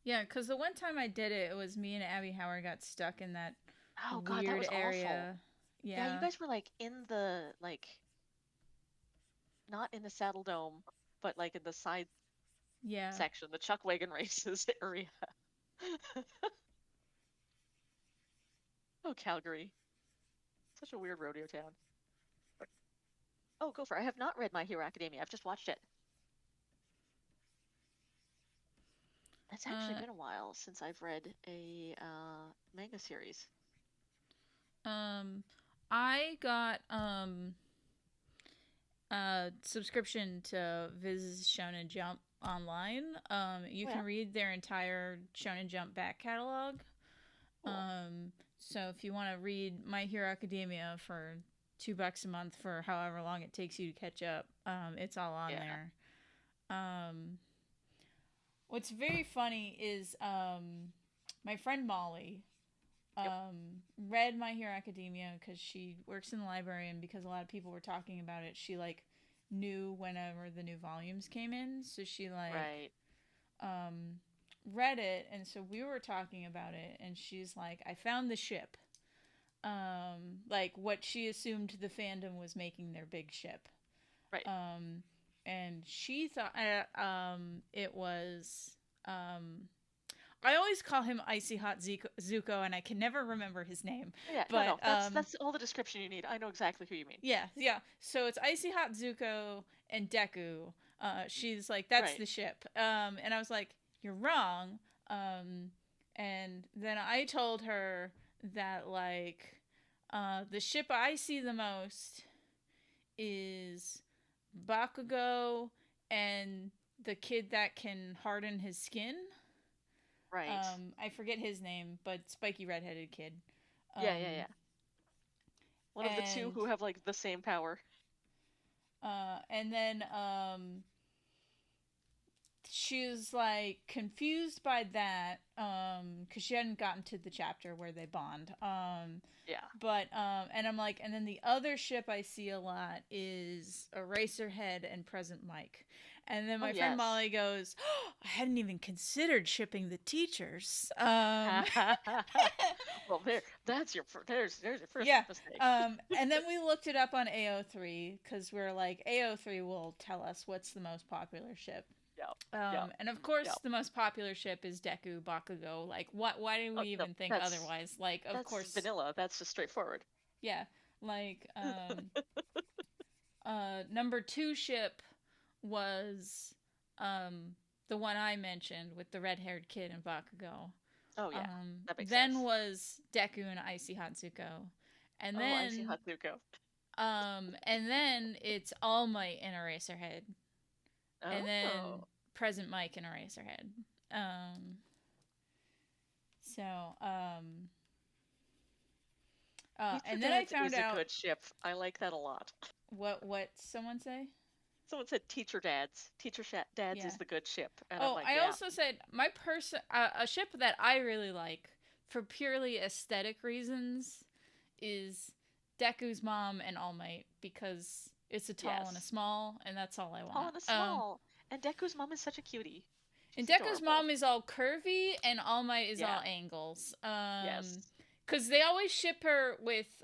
Yeah, because the one time I did it, it was me and Abby Howard got stuck in that Oh God, that weird was awful. area. Yeah, you Yeah, guys were like in the like not in the Saddle Dome, but like in the side yeah. section, the Chuck Wagon races area. Oh, Calgary. Such a weird rodeo town. Oh, go for it. I have not read My Hero Academia. I've just watched it. It's actually Uh, been a while since I've read a manga series. um, I got a subscription to Viz Shonen Jump online. You Oh yeah, can read their entire Shonen Jump back catalog. cool. So if you want to read My Hero Academia for $2 a month for however long it takes you to catch up, it's all on Yeah. there. Um, what's very funny is my friend Molly Yep. read My Hero Academia because she works in the library, and because a lot of people were talking about it, she like knew whenever the new volumes came in, so she like Right. um, read it, and so we were talking about it, and she's like, I found the ship. Like what she assumed the fandom was making their big ship. Right. Um, and she thought it was. I always call him Icy Hot Zuko, and I can never remember his name. Yeah. No. But That's all the description you need. I know exactly who you mean. yeah. So it's Icy Hot Zuko and Deku. She's like, that's Right. the ship. And I was like, you're wrong. And then I told her that like, the ship I see the most is Bakugo and the kid that can harden his skin. Right. I forget his name, but spiky redheaded kid. Yeah, yeah, yeah. One of the two And who have like the same power. and then she was like confused by that because she hadn't gotten to the chapter where they bond. Yeah. But and I'm like, and then the other ship I see a lot is Eraserhead and Present Mike. And then Oh, my friend yes. Molly goes, oh, I hadn't even considered shipping the teachers. Well, there's your first Yeah. mistake. And then we looked it up on AO3 because we're like, AO3 will tell us what's the most popular ship. Yep. Yep. And of course, Yep. the most popular ship is Deku Bakugo. Like, what? Why do Oh we no, even think otherwise? Like, of that's course, vanilla. That's just straightforward. yeah. Like, number two ship was the one I mentioned with the red-haired kid and Bakugo. Oh yeah, that makes Then sense. was Deku and Icy Hatsuko, and Oh, I see then Hatsuko. it's All Might and Eraserhead, and then Oh, Present Mike and Eraserhead. Um, so Teacher and then I Dads found is a out good ship. I like that a lot. what someone say. Someone said Teacher Dads. Dads Yeah. is the good ship, and I'm Oh, like, I yeah. also said my person a ship that I really like for purely aesthetic reasons is Deku's mom and All Might because it's a tall and a Yes. small, and that's all I Tall want. and a small. And Deku's mom is such a cutie. And She's Deku's adorable. mom is all curvy, and All Might is Yeah. all angles. Yes. Because they always ship her with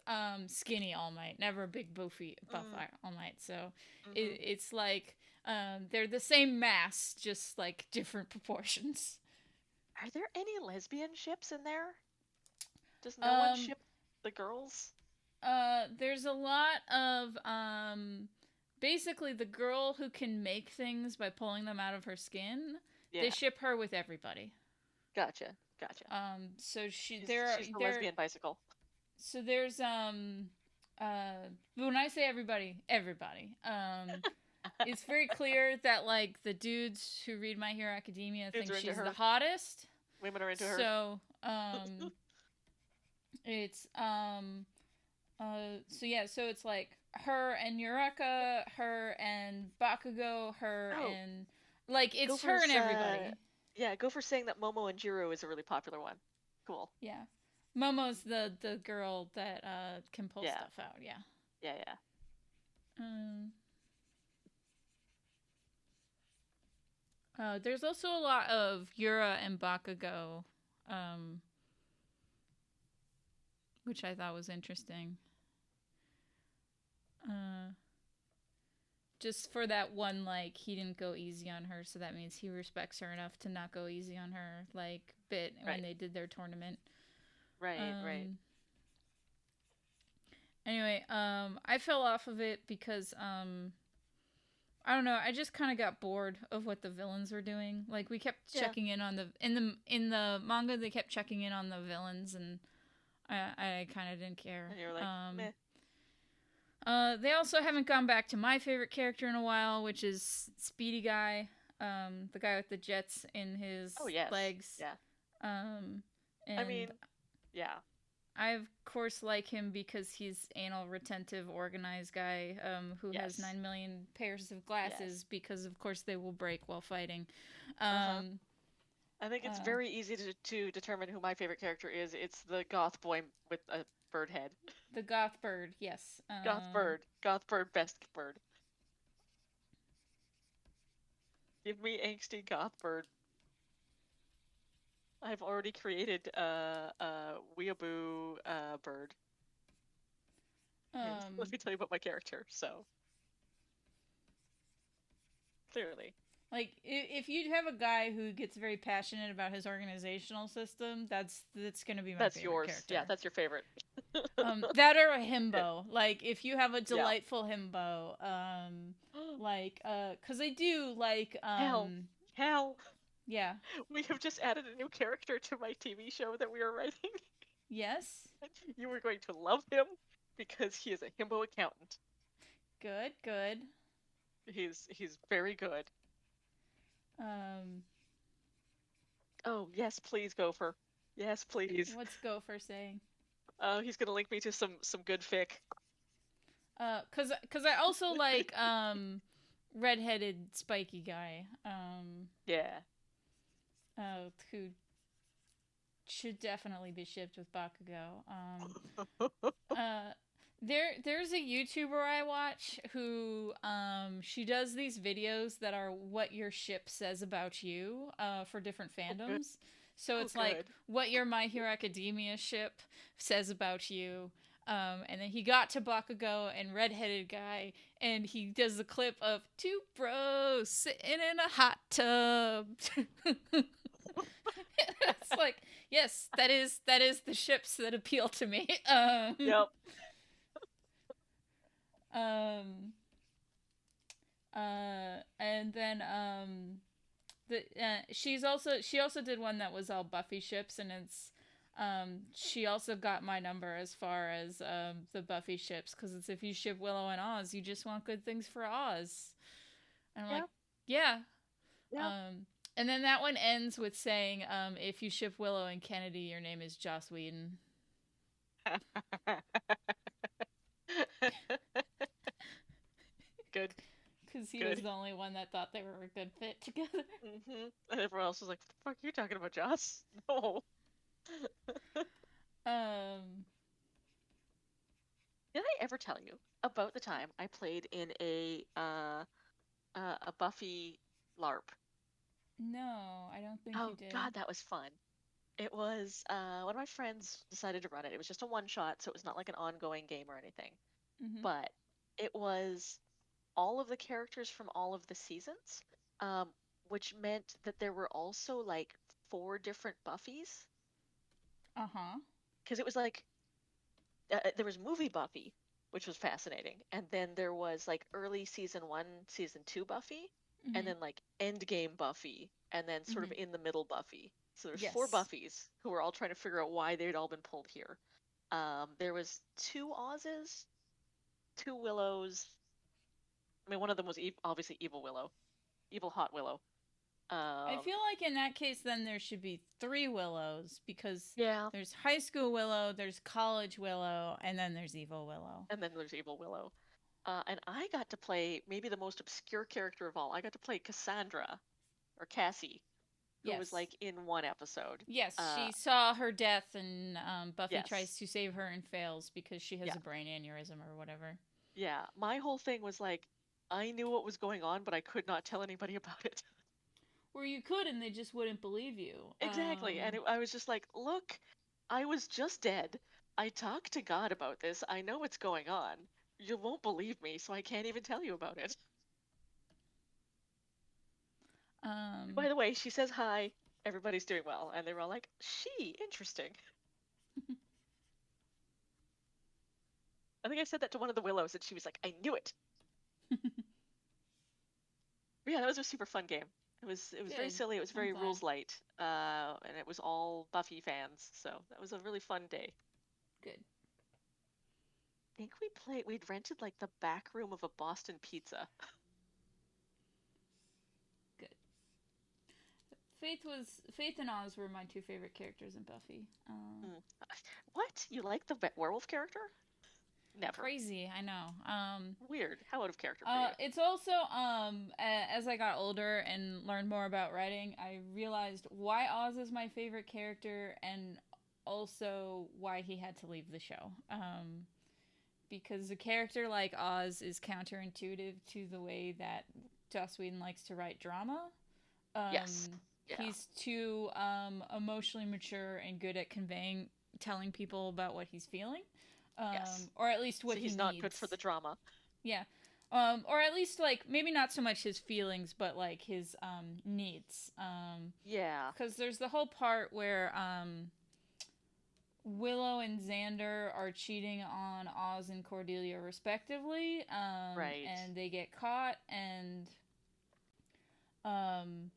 skinny All Might, never big boofy buff Mm, All Might. So mm-hmm. it's like they're the same mass, just like different proportions. Are there any lesbian ships in there? Does no one Um, ship the girls? there's a lot of basically the girl who can make things by pulling them out of her skin. They Yeah. ship her with everybody. Gotcha. Gotcha. So she She's there she's the there lesbian bicycle. so there's when I say everybody, everybody. It's very clear that like the dudes who read My Hero Academia Dudes think are into she's the her. hottest. Women are into her. So it's so yeah, so it's like her and Eureka, her and Bakugo, her Oh, and like it's her and Gopher's everybody. yeah, Gopher's saying that Momo and Jiro is a really popular one. Cool. Yeah. Momo's the girl that can pull Yeah. stuff out, yeah. Yeah, yeah. Um there's also a lot of Yura and Bakugo, um, which I thought was interesting. Uh, just for that one, like he didn't go easy on her, so that means he respects her enough to not go easy on her, like bit when Right. they did their tournament. Right, right. Um, anyway, I fell off of it because I don't know. I just kind of got bored of what the villains were doing. Like we kept Yeah. checking in on the in the manga. They kept checking in on the villains, and I kind of didn't care. And you're like, meh. They also haven't gone back to my favorite character in a while, which is Speedy Guy, the guy with the jets in his Oh, yes. legs. Yeah. And I mean, yeah. I of course like him because he's anal retentive, organized guy who has Yes. 9 million pairs of glasses Yes. because of course they will break while fighting. Uh-huh. I think it's Uh, very easy to determine who my favorite character is. It's the goth boy with a bird head. the goth bird, yes. Goth bird. Goth bird, best bird. Give me angsty goth bird. I've already created a weeaboo bird. And let me tell you about my character, so. Clearly. Like if you have a guy who gets very passionate about his organizational system, that's gonna be my That's favorite yours. character. Yeah, that's your favorite. That or a himbo. Like if you have a Yeah. delightful himbo, like cause I do like Hell. Yeah. We have just added a new character to my TV show that we are writing. Yes. You are going to love him because he is a himbo accountant. Good, good. He's very good. Um, Oh, yes, please, Gopher. Yes, please. what's Gopher saying? Oh, he's gonna link me to some good fic. Cause I also like redheaded spiky guy. Yeah. Who should definitely be shipped with Bakugo. Uh, there's a YouTuber I watch who she does these videos that are what your ship says about you for different Oh, good. fandoms. So Oh, it's like good. what your My Hero Academia ship says about you. And then he got to Bakugo and redheaded guy, and he does the clip of two bros sitting in a hot tub. It's like, yes, that is the ships that appeal to me. Yep. Um, and then she also did one that was all Buffy ships, and it's she also got my number as far as the Buffy ships, because it's if you ship Willow and Oz, you just want good things for Oz. And I'm like, Yeah. yeah. Yeah. Um, and then that one ends with saying, if you ship Willow and Kennedy, your name is Joss Whedon. Good. Because he was Good. the only one that thought they were a good fit together. And everyone else was like, "What the fuck are you talking about, Joss?" No. Um, Did I ever tell you about the time I played in a Buffy LARP? no, I don't think you Oh did. God, that was fun. It was one of my friends decided to run it. It was just a one shot, so it was not like an ongoing game or anything. Mm-hmm. But it was all of the characters from all of the seasons, um, which meant that there were also like four different Buffys. Uh huh. Because it was like there was movie Buffy, which was fascinating, and then there was like early season one, season two Buffy, and Mm-hmm. then like end game Buffy, and then sort Mm-hmm. of in the middle Buffy. So there's four Yes. Buffys who were all trying to figure out why they'd all been pulled here. There was two Oz's, two Willows. I mean, one of them was obviously Evil Willow, Evil Hot Willow. I Um, feel like in that case, then there should be three Willows, because yeah, there's high school Willow, there's college Willow, and then there's evil Willow. and then there's Evil Willow. And I got to play maybe the most obscure character of all. I got to play Cassandra or Cassie, who was Yes. like in one episode. Yes, Uh, she saw her death, and Buffy yes, tries to save her and fails because she has yeah, a brain aneurysm or whatever. yeah. My whole thing was like, I knew what was going on, but I could not tell anybody about it. Where you could, and they just wouldn't believe you. Exactly, and I was just like, look, I was just dead. I talked to God about this. I know what's going on. You won't believe me, so I can't even tell you about it. By Um, the way, she says hi. Everybody's doing well, and they were all like, "She, interesting." I think I said that to one of the Willows, and she was like, "I knew it." But yeah, that was a super fun game. It was very good. silly. It was I'm very glad. rules light, and it was all Buffy fans. So that was a really fun day. Good. I think we'd rented like the back room of a Boston Pizza. Good. Faith and Oz were my two favorite characters in Buffy. Mm. What? You like the werewolf character? Never. Crazy, I know. Weird. How out of character for you? It's also as I got older and learned more about writing, I realized why Oz is my favorite character, and also why he had to leave the show. Because a character like Oz is counterintuitive to the way that Joss Whedon likes to write drama. Yes. Yeah. He's too emotionally mature and good at telling people about what he's feeling, Yes. or at least what So he he's not good for needs. the drama. Yeah. Or at least like maybe not so much his feelings, but like his needs. Yeah. Because there's the whole part where Willow and Xander are cheating on Oz and Cordelia respectively, Right. and they get caught, and um,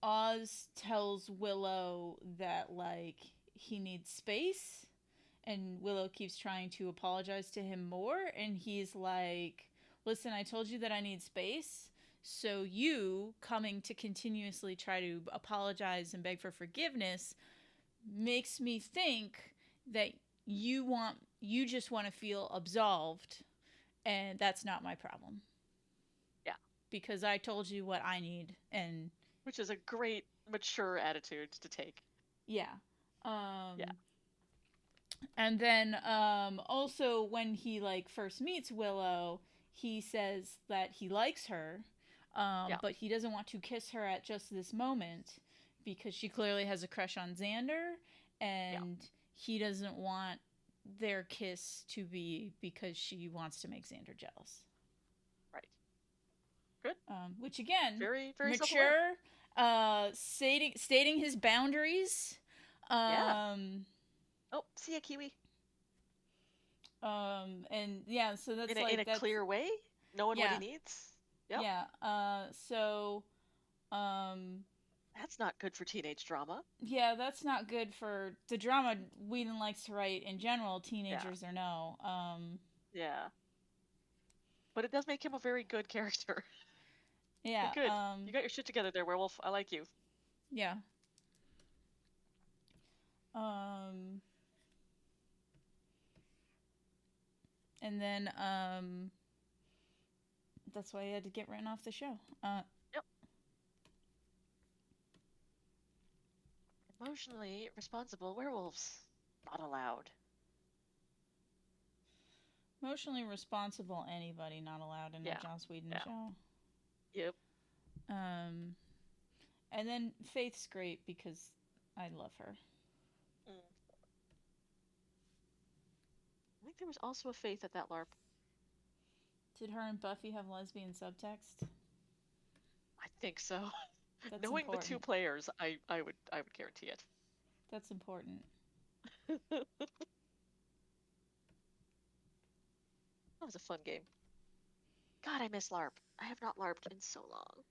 Oz tells Willow that like he needs space, And Willow keeps trying to apologize to him more, and he's like, listen, I told you that I need space, so you coming to continuously try to apologize and beg for forgiveness makes me think that you just want to feel absolved, and that's not my problem. Yeah. Because I told you what I need, and Which is a great mature attitude to take. yeah. Yeah. And then also when he like first meets Willow, he says that he likes her, Yeah. but he doesn't want to kiss her at just this moment because she clearly has a crush on Xander, Yeah. and he doesn't want their kiss to be because she wants to make Xander jealous. Right. Good. Which again, Very, very self-aware. mature, stating his boundaries. Yeah. Um, Oh, see ya, Kiwi. and yeah, so that's In like a that's clear way, knowing what he yeah, needs. Yep. yeah. So um, That's not good for teenage drama. yeah, that's not good for the drama Whedon likes to write in general, Yeah. teenagers or no. Yeah. But it does make him a very good character. Yeah. Good. You got your shit together there, werewolf. I like you. Yeah. Um, and then that's why he had to get written off the show. Yep. Emotionally responsible werewolves. Not allowed. Emotionally responsible anybody not allowed in a Yeah. Joss Whedon Yeah. show. Yep. And then Faith's great because I love her. Mm. I think there was also a Faith at that LARP. Did her and Buffy have lesbian subtext? I think so. That's Knowing important. the two players, I would guarantee it. That's important. That was a fun game. God, I miss LARP. I have not LARPed in so long.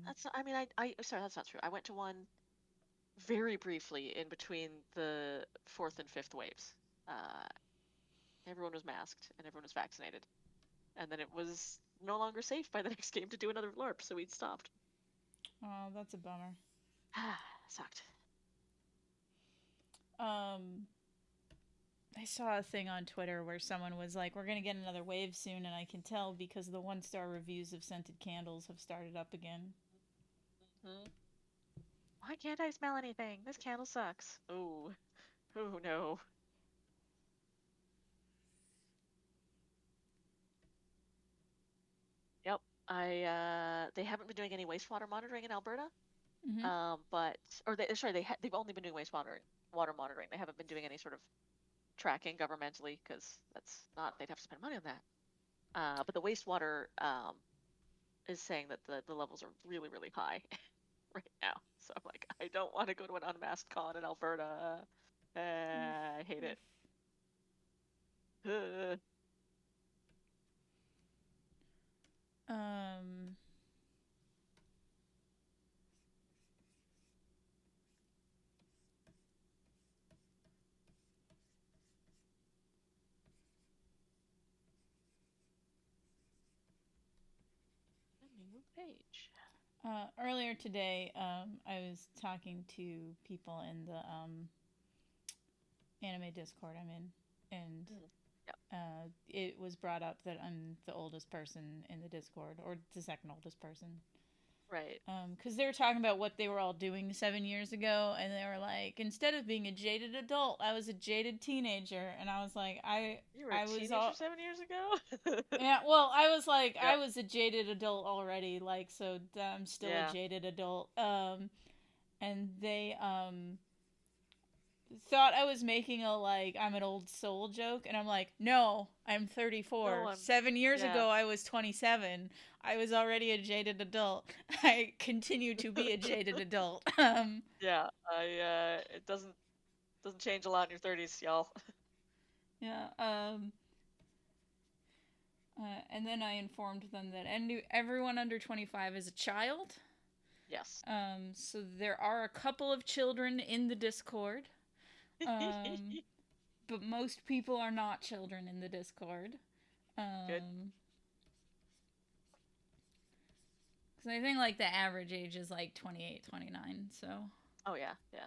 That's not, I mean, sorry, that's not true. I went to one very briefly in between the 4th and 5th waves. Everyone was masked and everyone was vaccinated. And then it was no longer safe by the next game to do another LARP, so we'd stopped. Oh, that's a bummer. Sucked. I saw a thing on Twitter where someone was like, we're going to get another wave soon, and I can tell because the 1-star reviews of scented candles have started up again. Mm-hmm. Why can't I smell anything? This candle sucks. Oh. Oh, no. Yep. They haven't been doing any wastewater monitoring in Alberta. Mm-hmm. They've only been doing water monitoring. They haven't been doing any sort of tracking governmentally because they'd have to spend money on that. But the wastewater is saying that the levels are really, really high right now. So I'm like, I don't want to go to an unmasked con in Alberta. I hate it. A new page. Earlier today, I was talking to people in the anime Discord I'm in, and Yep. it was brought up that I'm the oldest person in the Discord, or the second oldest person. Right. Because they were talking about what they were all doing 7 years ago, and they were like, instead of being a jaded adult, I was a jaded teenager, and I was like, You were a teenager 7 years ago? Yeah, well, I was like, Yep. I was a jaded adult already, like, so I'm still a jaded adult. And they thought I was making a like I'm an old soul joke, and I'm like, no, I'm 34. No, 7 years ago, I was 27. I was already a jaded adult. I continue to be a jaded adult. Yeah, it doesn't change a lot in your 30s, y'all. Yeah. And then I informed them that everyone under 25 is a child. Yes. So there are a couple of children in the Discord, um, but most people are not children in the Discord. Good. Um, because I think like the average age is like 28, 29. So Oh yeah, yeah.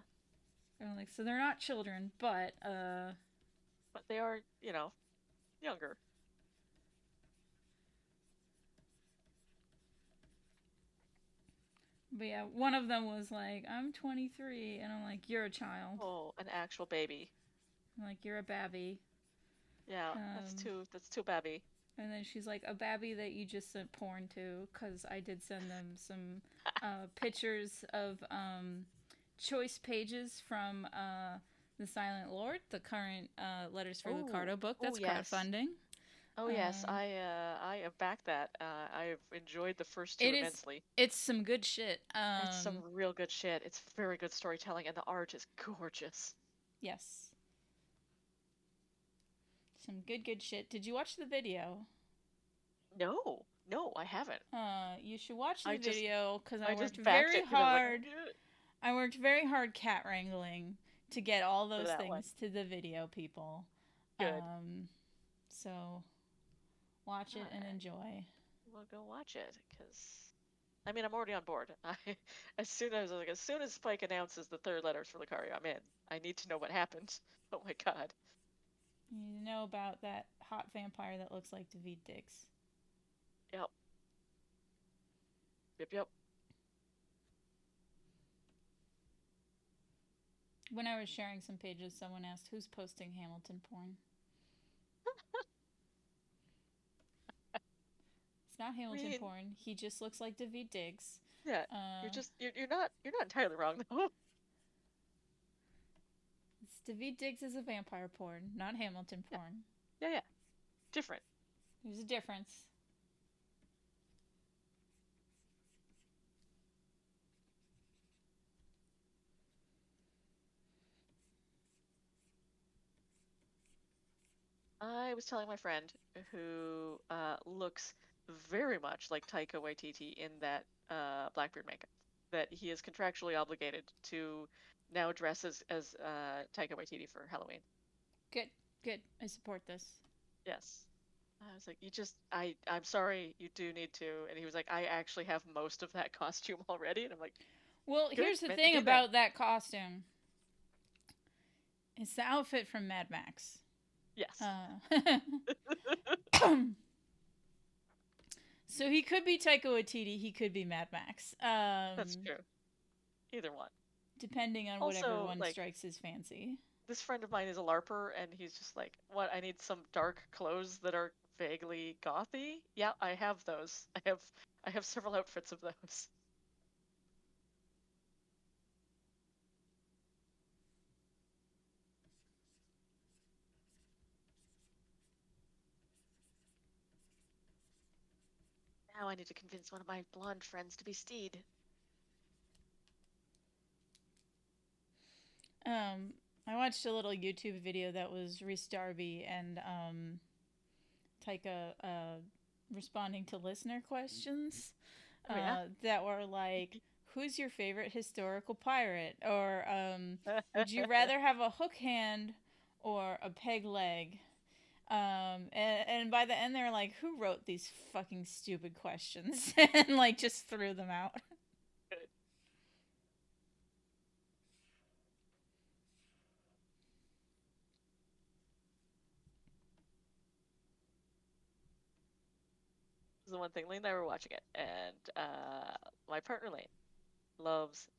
they're like, so they're not children, But they are, younger. but yeah, one of them was like, I'm 23, and I'm like, you're a child. Oh, an actual baby. I'm like, you're a babby. Yeah, that's Um, too babby. and then she's like, a babby that you just sent porn to, because I did send them some pictures of choice pages from The Silent Lord, the current Letters for Oh, Lucardo book oh that's yes. crowdfunding. Oh yes, Um, I have backed that. I've enjoyed the first two it is, immensely. it's some good shit. It's some real good shit. It's very good storytelling, and the art is gorgeous. Yes, some good shit. Did you watch the video? No, no, I haven't. You should watch the I just video because I just backed it because I was like, "Ugh," I worked very hard cat wrangling to get all for those that one. things to the video people. Good. So watch All it and right, enjoy. we'll go watch it because I mean I'm already on board. As soon as Spike announces the third letters for Lucario, I'm in. I need to know what happened. Oh my god. You know about that hot vampire that looks like David Diggs. Yep. Yep. Yep. When I was sharing some pages, someone asked, "Who's posting Hamilton porn?" It's not I Hamilton mean, porn. He just looks like David Diggs. yeah. Uh, You're not entirely wrong though. it's David Diggs is a vampire porn, not Hamilton Yeah. porn. Yeah. Yeah. Different. There's a difference. I was telling my friend who looks very much like Taika Waititi in that Blackbeard makeup that he is contractually obligated to now dress as Taika Waititi for Halloween. Good, good. I support this. Yes. I was like, I'm sorry, you do need to. And he was like, I actually have most of that costume already. And I'm like, Well, good, here's the meant to thing be then. about that costume. It's the outfit from Mad Max. Yes. Uh, so he could be Taika Waititi. He could be Mad Max. That's true. Either one. Depending on whatever Also, one like, strikes his fancy. this friend of mine is a LARPer, and he's just like, "What? I need some dark clothes that are vaguely gothy." Yeah, I have those. I have several outfits of those. Now I need to convince one of my blonde friends to be Steed. Um, I watched a little YouTube video that was Reese Darby and Taika responding to listener questions Oh yeah. that were like, "Who's your favorite historical pirate?" Or "Would you rather have a hook hand or a peg leg?" And by the end, they're like, "Who wrote these fucking stupid questions?" and like just threw them out. Good. This is the one thing. Lane and I were watching it, and my partner Lane loves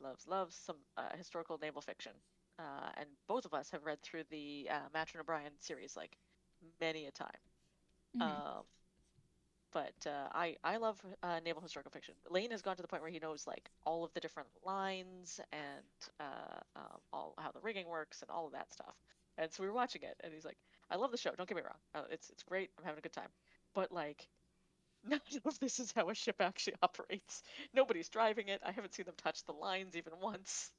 some historical naval fiction, and both of us have read through the Matron O'Brien series like many a time. Mm-hmm. Um, but I love naval historical fiction. Lane has gone to the point where he knows like all of the different lines and all how the rigging works and all of that stuff. And so we were watching it, and he's like, "I love the show. Don't get me wrong. It's great. I'm having a good time. But like, none of this is how a ship actually operates. Nobody's driving it. I haven't seen them touch the lines even once.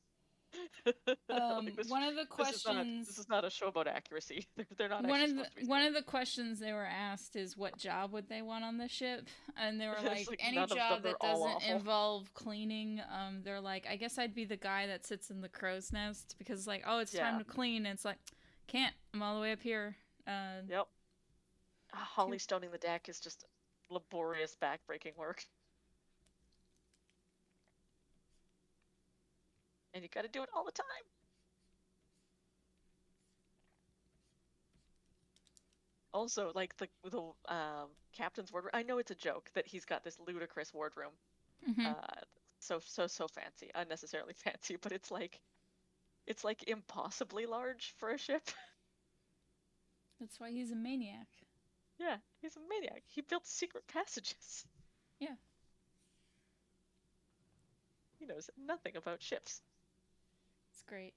Like One of the this questions is not a showboat accuracy. They're not actually supposed to be one stealing. of the questions they were asked is what job would they want on the ship, and they were It's like like any none of them job are that all doesn't awful. involve cleaning. They're like, I guess I'd be the guy that sits in the crow's nest because it's like, oh, it's time Yeah. to clean, and it's like, can't, I'm all the way up here. Yep. Too. Holly stoning the deck is just laborious backbreaking work. And you gotta do it all the time. Also, like the captain's wardroom. I know it's a joke that he's got this ludicrous wardroom. Hmm. Uh, so fancy, unnecessarily fancy, but it's like impossibly large for a ship. That's why he's a maniac. Yeah, he's a maniac. He built secret passages. Yeah, He knows nothing about ships. it's great.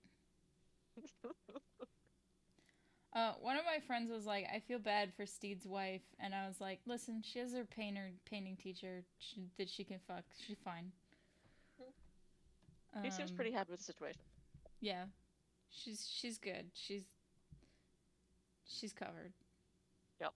One of my friends was like, I feel bad for Steed's wife, and I was like, listen, she has her painting teacher that she can fuck. She's fine. He seems Um, pretty happy with the situation. yeah, she's good. She's covered. Yep.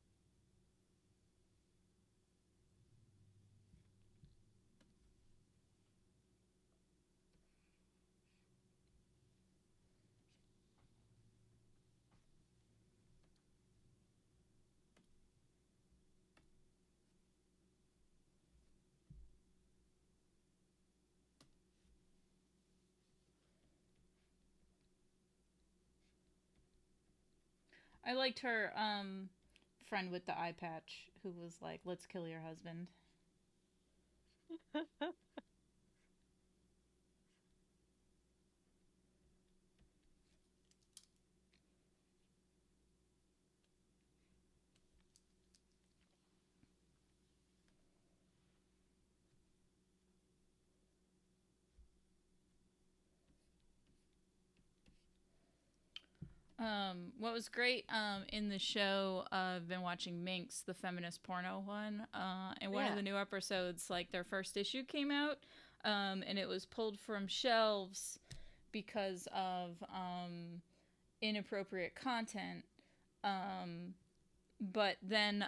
I liked her friend with the eye patch who was like, "Let's kill your husband." What was great in the show, I've been watching Minx, the feminist porno one, and one of Yeah. the new episodes, like their first issue came out, and it was pulled from shelves because of inappropriate content. Um, but then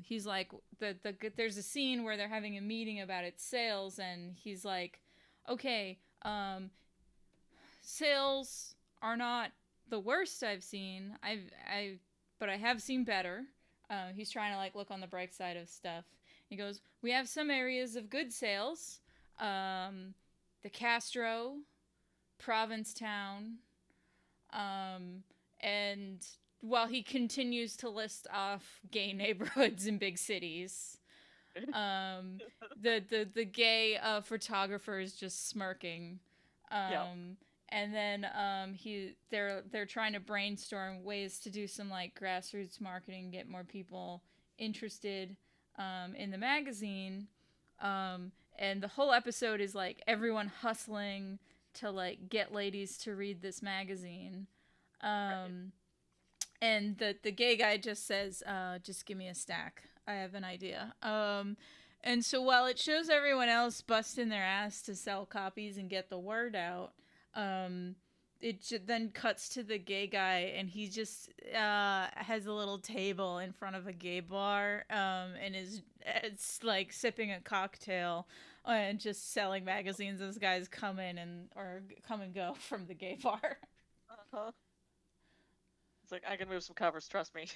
he's like, there's a scene where they're having a meeting about its sales, and he's like, okay, sales are not the worst I've seen. But I have seen better. He's trying to like look on the bright side of stuff. He goes, we have some areas of good sales, the Castro, Provincetown, and while he continues to list off gay neighborhoods in big cities, um, the gay photographer is just smirking. Yep. And then they're trying to brainstorm ways to do some like grassroots marketing, get more people interested in the magazine. And the whole episode is like everyone hustling to like get ladies to read this magazine. Right. And the gay guy just says, "Just give me a stack. I have an idea." And so while it shows everyone else busting their ass to sell copies and get the word out, um, then cuts to the gay guy, and he just has a little table in front of a gay bar, and it's like sipping a cocktail and just selling magazines as guys come in and or come and go from the gay bar. Uh-huh. It's like I can move some covers, trust me.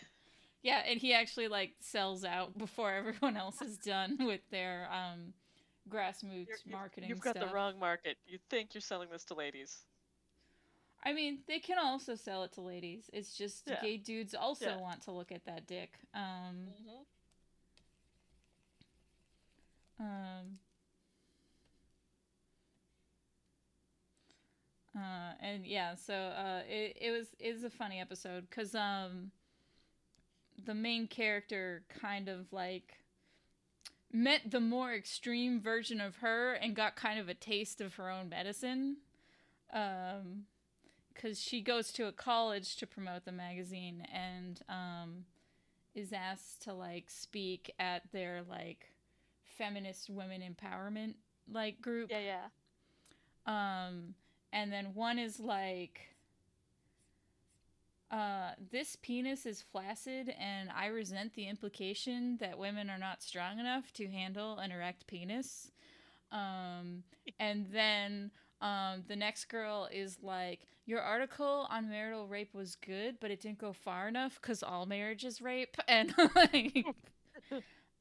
Yeah, and he actually like sells out before everyone else is done with their grassroots marketing You've got the stuff. wrong market. You think you're selling this to ladies. I mean, they can also sell it to ladies. It's just Yeah. gay dudes also Yeah. want to look at that dick. Hmm. Um, and yeah, so it was a funny episode because the main character kind of like met the more extreme version of her and got kind of a taste of her own medicine. Because she goes to a college to promote the magazine and is asked to like speak at their like feminist women empowerment like group. Yeah, yeah. Um, and then one is like, this penis is flaccid, and I resent the implication that women are not strong enough to handle an erect penis. And then the next girl is like, your article on marital rape was good, but it didn't go far enough because all marriage is rape. And like,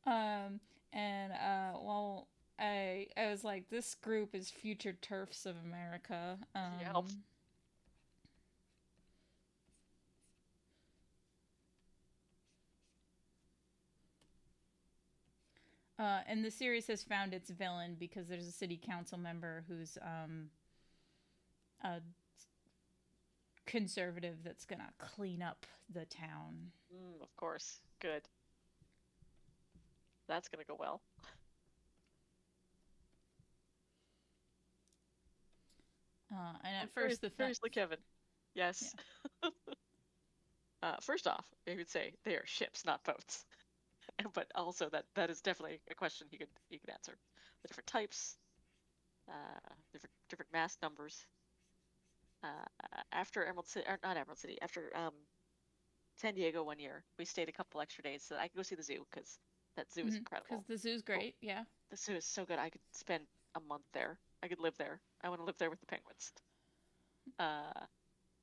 um, well, I was like, this group is future turfs of America. Yep. And the series has found its villain because there's a city council member who's a conservative that's gonna clean up the town. Of course. Good. That's gonna go well. And at first, seriously, Kevin. Yes. Yeah. First off, I would say they are ships, not boats. But also that is definitely a question he could answer. The different types, different mass numbers. After Emerald City, or not Emerald City, after San Diego one year, we stayed a couple extra days so that I could go see the zoo because that zoo is incredible. Because the zoo's great, yeah. The zoo is so good. I could spend a month there. I could live there. I want to live there with the penguins.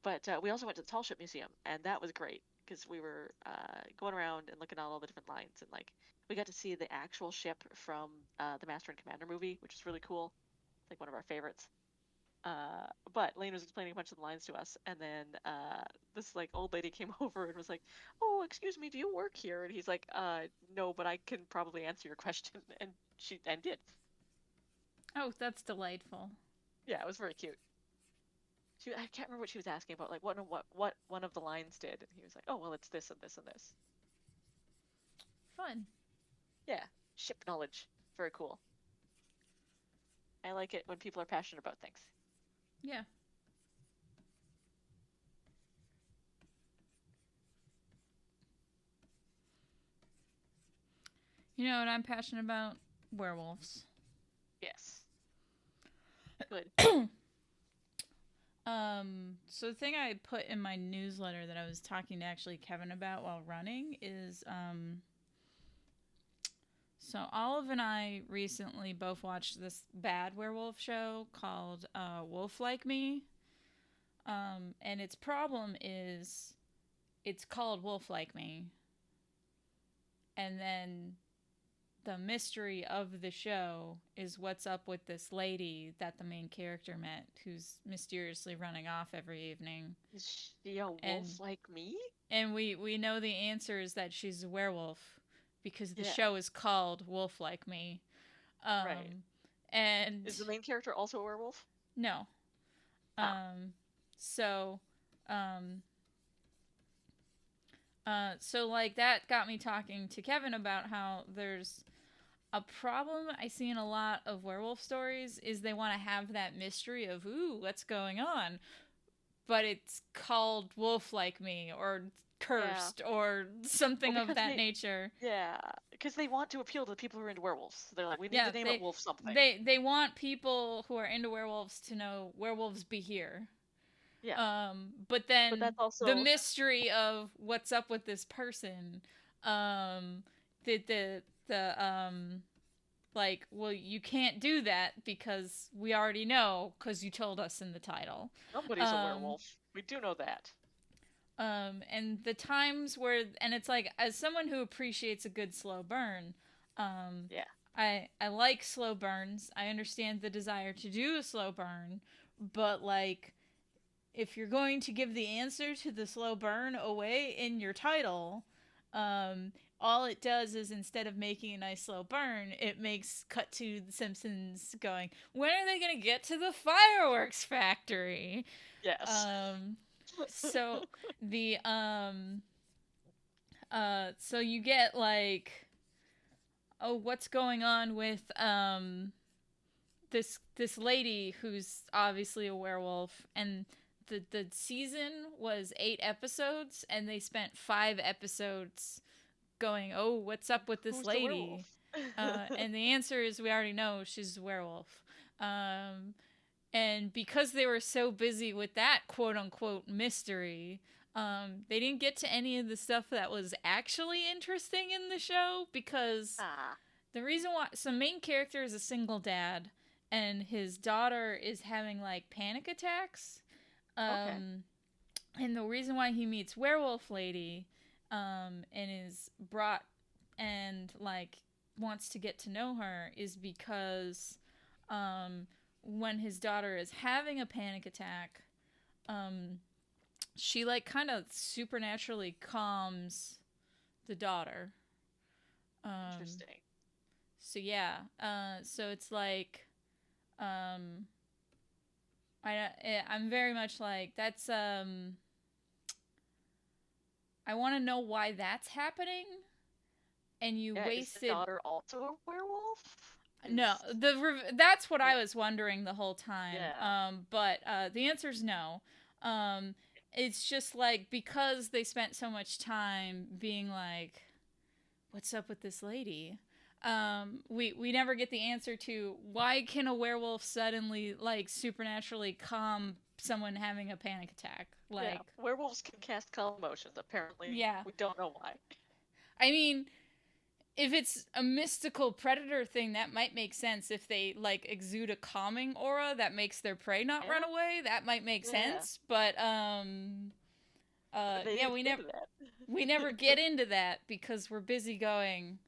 But we also went to the Tall Ship Museum, and that was great because we were going around and looking at all the different lines, and like we got to see the actual ship from the Master and Commander movie, which is really cool. It's like one of our favorites. But Lane was explaining a bunch of the lines to us, and then this like old lady came over and was like, "Oh, excuse me, do you work here?" And he's like, "No, but I can probably answer your question," and she did. Oh, that's delightful. Yeah, it was very cute. I can't remember what she was asking about, like what one of the lines did, and he was like, "Oh, well, it's this and this and this." Fun. Yeah, ship knowledge, very cool. I like it when people are passionate about things. Yeah. You know what I'm passionate about? Werewolves. Yes. Good. So the thing I put in my newsletter that I was talking to actually Kevin about while running is, so Olive and I recently both watched this bad werewolf show called Wolf Like Me. And its problem is it's called Wolf Like Me. And then the mystery of the show is what's up with this lady that the main character met who's mysteriously running off every evening. Is she a wolf like me? And we know the answer is that she's a werewolf because the show is called Wolf Like Me. Right. And is the main character also a werewolf? No. So like that got me talking to Kevin about how there's a problem I see in a lot of werewolf stories is they want to have that mystery of, ooh, what's going on? But it's called Wolf Like Me or Cursed or something of that nature. Yeah, because they want to appeal to the people who are into werewolves. So they're like, we need to name it Wolf something. They want people who are into werewolves to know werewolves be here. Yeah. But then that's also the mystery of what's up with this person. Like, well, you can't do that because we already know because you told us in the title. Somebody's a werewolf. We do know that. And the times where, and it's like, as someone who appreciates a good slow burn, yeah, I like slow burns. I understand the desire to do a slow burn, but like, if you're going to give the answer to the slow burn away in your title, all it does is instead of making a nice slow burn, it makes cut to the Simpsons going, when are they going to get to the fireworks factory? Yes. So the so you get like, oh, what's going on with this lady who's obviously a werewolf, and the season was 8 episodes and they spent 5 episodes going, oh, what's up with this Who's lady? And the answer is we already know she's a werewolf. And because they were so busy with that quote unquote mystery, they didn't get to any of the stuff that was actually interesting in the show because Ah, the reason why, so main character is a single dad and his daughter is having like panic attacks. okay. Um, and the reason why he meets Werewolf Lady, and is brought and like wants to get to know her is because, um, when his daughter is having a panic attack, um, she like kind of supernaturally calms the daughter. Um, Interesting. so yeah, so it's like, um, I'm very much like that's I want to know why that's happening, and you Yeah, is the wasted. daughter also a werewolf? No, Is that's what yeah, I was wondering the whole time. yeah, But the answer is no. Um, it's just like because they spent so much time being like, "What's up with this lady?" We never get the answer to why can a werewolf suddenly like supernaturally calm someone having a panic attack? yeah. Like, Werewolves can cast calm emotions. Apparently, yeah. we don't know why. I mean, if it's a mystical predator thing, that might make sense. If they like exude a calming aura that makes their prey not run Yeah, away, that might make yeah. sense. But They yeah, didn't get into that. we never get into that because we're busy going.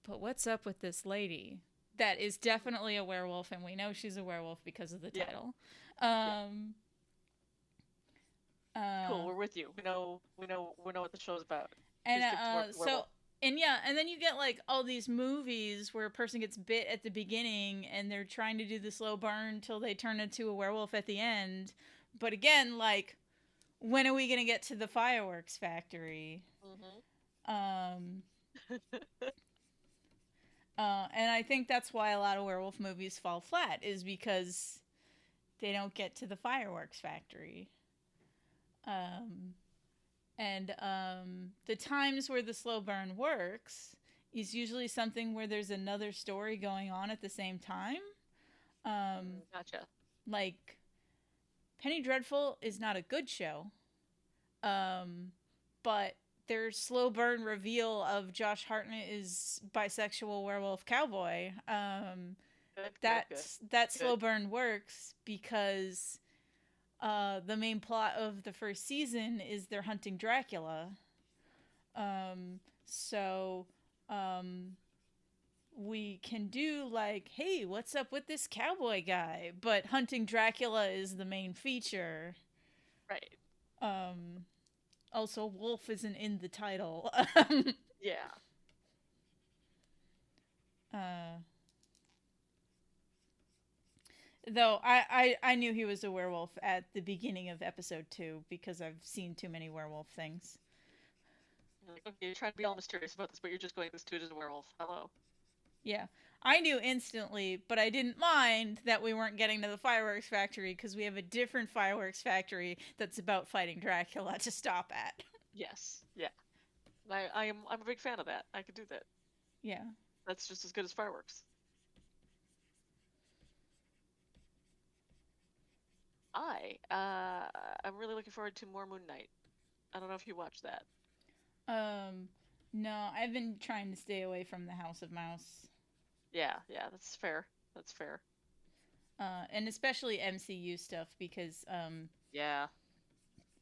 But what's up with this lady? That is definitely a werewolf, and we know she's a werewolf because of the Yeah, title. yeah. Um, Cool. uh, We're with you. We know what the show's about. and Please stick to so werewolf. and yeah, and then you get like all these movies where a person gets bit at the beginning and they're trying to do the slow burn till they turn into a werewolf at the end. But again, like when are we gonna get to the fireworks factory? Hmm. Um, and I think that's why a lot of werewolf movies fall flat is because they don't get to the fireworks factory. Um, and the times where the slow burn works is usually something where there's another story going on at the same time. Um, Gotcha. like Penny Dreadful is not a good show, um, but their slow burn reveal of Josh Hartnett is bisexual werewolf cowboy. Good, good, good, That good. slow burn works because the main plot of the first season is they're hunting Dracula. So um, we can do like, hey, what's up with this cowboy guy? But hunting Dracula is the main feature. Right. Um, Also, wolf isn't in the title. Yeah. uh, though I knew he was a werewolf at the beginning of episode 2 because I've seen too many werewolf things. You're like, okay, you're trying to be all mysterious about this, but you're just going, this dude is a werewolf. Hello. Yeah. I knew instantly, but I didn't mind that we weren't getting to the fireworks factory because we have a different fireworks factory that's about fighting Dracula to stop at. Yes. Yeah. I'm a big fan of that. I could do that. Yeah. That's just as good as fireworks. I I'm really looking forward to more Moon Knight. I don't know if you watched that. Um, no, I've been trying to stay away from the House of Mouse. Yeah, yeah, that's fair. That's fair. And especially MCU stuff because Yeah,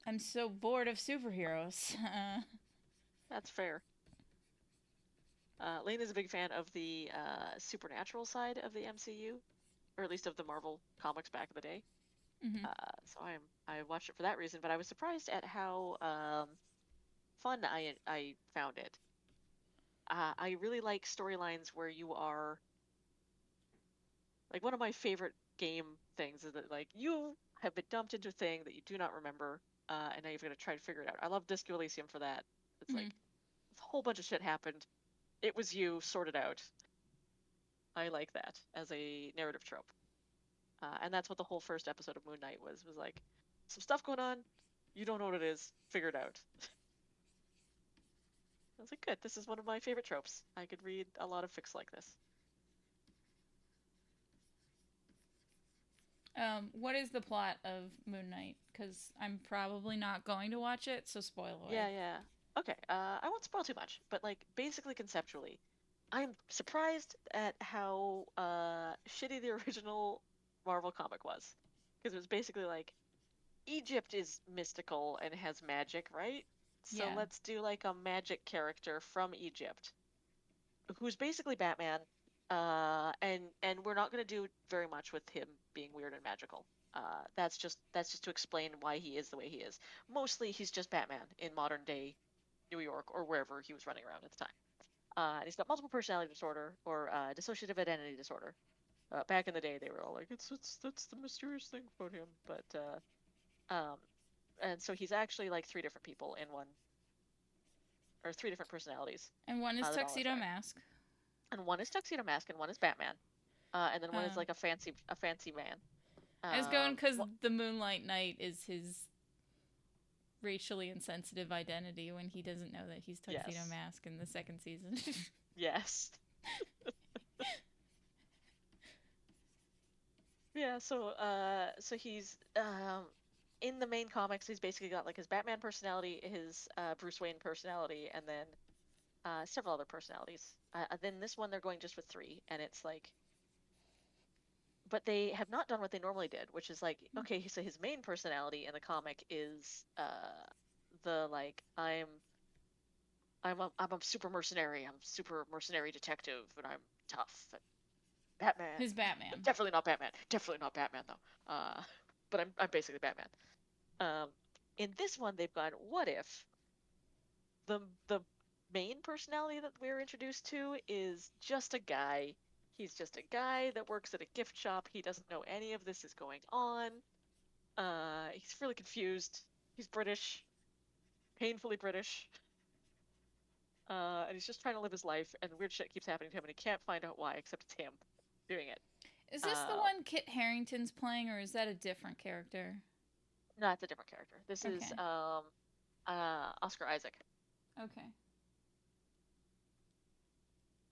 I'm so bored of superheroes. that's fair. Lane is a big fan of the supernatural side of the MCU, or at least of the Marvel comics back in the day. Mhm. So I watched it for that reason, but I was surprised at how fun I found it. I really like storylines where you are like one of my favorite game things is that like you have been dumped into a thing that you do not remember, and now you've got to try to figure it out. I love Disco Elysium for that. It's Mhm. like a whole bunch of shit happened. It was you, sort it out. I like that as a narrative trope. And that's what the whole first episode of Moon Knight was like some stuff going on, you don't know what it is, figure it out. I was like, good, this is one of my favorite tropes. I could read a lot of fics like this. What is the plot of Moon Knight? Because I'm probably not going to watch it, so spoil Yeah, away. yeah. Okay, I won't spoil too much, but like basically conceptually, I'm surprised at how shitty the original Marvel comic was. Because it was basically like Egypt is mystical and has magic, right? So Yeah. let's do like a magic character from Egypt who's basically Batman. And we're not going to do very much with him being weird and magical. That's just to explain why he is the way he is. Mostly, he's just Batman in modern day New York or wherever he was running around at the time. And he's got multiple personality disorder or dissociative identity disorder. Back in the day, they were all like, "It's that's the mysterious thing about him," but um, and so he's actually like three different people in one, or three different personalities And one is that all Tuxedo interact. Mask. And one is Tuxedo Mask, and one is Batman, and then one is Uh, like a fancy man. I was going because Well, the Moonlight Knight is his racially insensitive identity when he doesn't know that he's Tuxedo yes, Mask in the second season. yes, yeah. So he's in the main comics, he's basically got like his Batman personality, his Bruce Wayne personality, and then several other personalities. Then this one they're going just with three, and it's like, but they have not done what they normally did, which is like, okay, so his main personality in the comic is the like I'm a super mercenary, I'm a super mercenary detective, and I'm tough. And Batman, His Batman. definitely not Batman, definitely not Batman though. But I'm basically Batman. Um, in this one, they've gone, what if the main personality that we're introduced to is just a guy. He's just a guy that works at a gift shop. He doesn't know any of this is going on. He's really confused. He's British, painfully British. And he's just trying to live his life, and weird shit keeps happening to him, and he can't find out why, except it's him doing it. Is this the Uh, one Kit Harrington's playing, or is that a different character? no, it's a different character. This is Okay. Oscar Isaac. Okay.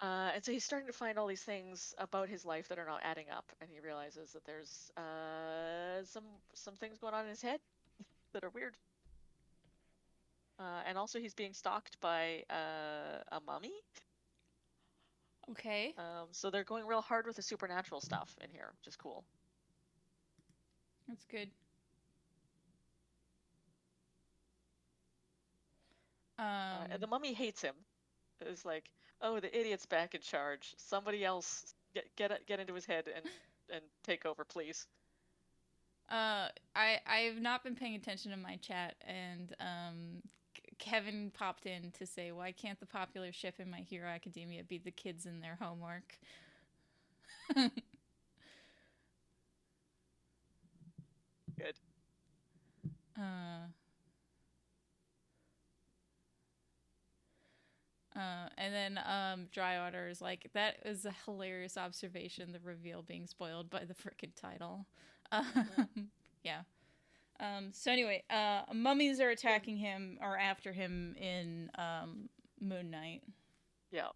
And so he's starting to find all these things about his life that are not adding up, and he realizes that there's some things going on in his head that are weird. And also he's being stalked by a mummy. Okay. So they're going real hard with the supernatural stuff in here, which is cool. That's good. And the mummy hates him. It's like, oh, the idiot's back in charge. Somebody else get into his head and take over, please. I've not been paying attention to my chat, and Kevin popped in to say, "Why can't the popular ship in My Hero Academia be the kids in their homework?" Good. uh, and then Dry Water is like, that is a hilarious observation. The reveal being spoiled by the frickin' title. Mm-hmm. Yeah. So anyway, mummies are attacking him or after him in Moon Knight. Yeah.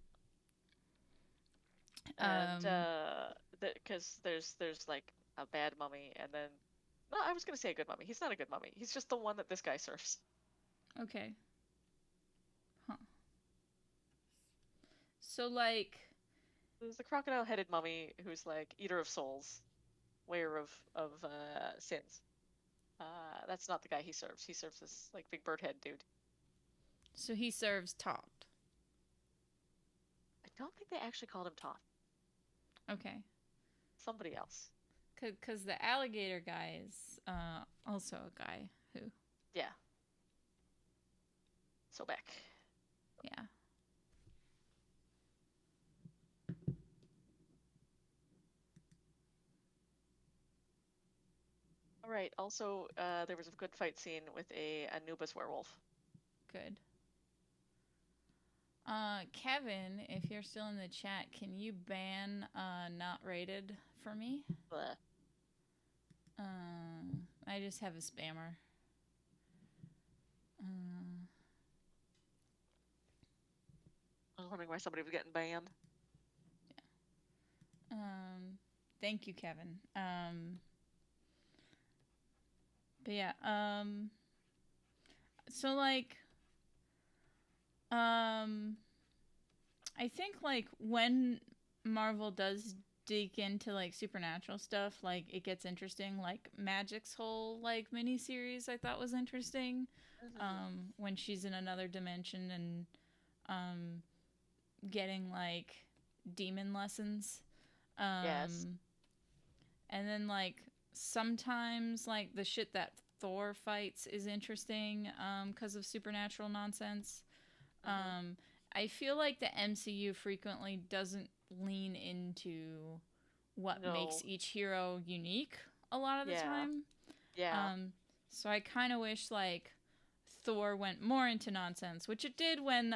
And Um, because there's like a bad mummy, and then no, I was gonna say a good mummy. He's not a good mummy. He's just the one that this guy serves. okay. Huh. So like, There's the crocodile-headed mummy who's like eater of souls, wearer of sins. That's not the guy he serves. He serves this like big bird head dude. so he serves Todd. I don't think they actually called him Toth. Okay. Somebody else. Because the alligator guy is also a guy who, Yeah. Sobek. yeah. All right. Also, there was a good fight scene with a Anubis werewolf. Good. Kevin, if you're still in the chat, can you ban not rated for me? Bleh. I just have a spammer. I was wondering why somebody was getting banned. Thank you, Kevin. But yeah, so like, um, I think like when Marvel does dig into like supernatural stuff, like it gets interesting. Like Magic's whole like miniseries I thought was interesting. Hmm. When she's in another dimension and um, getting like demon lessons. Yes. Um, and then like sometimes like the shit that Thor fights is interesting because of supernatural nonsense. Hmm. Um, I feel like the MCU frequently doesn't lean into what makes No. each hero unique a lot of the Yeah. time. Yeah. Um, so I kind of wish like Thor went more into nonsense, which it did when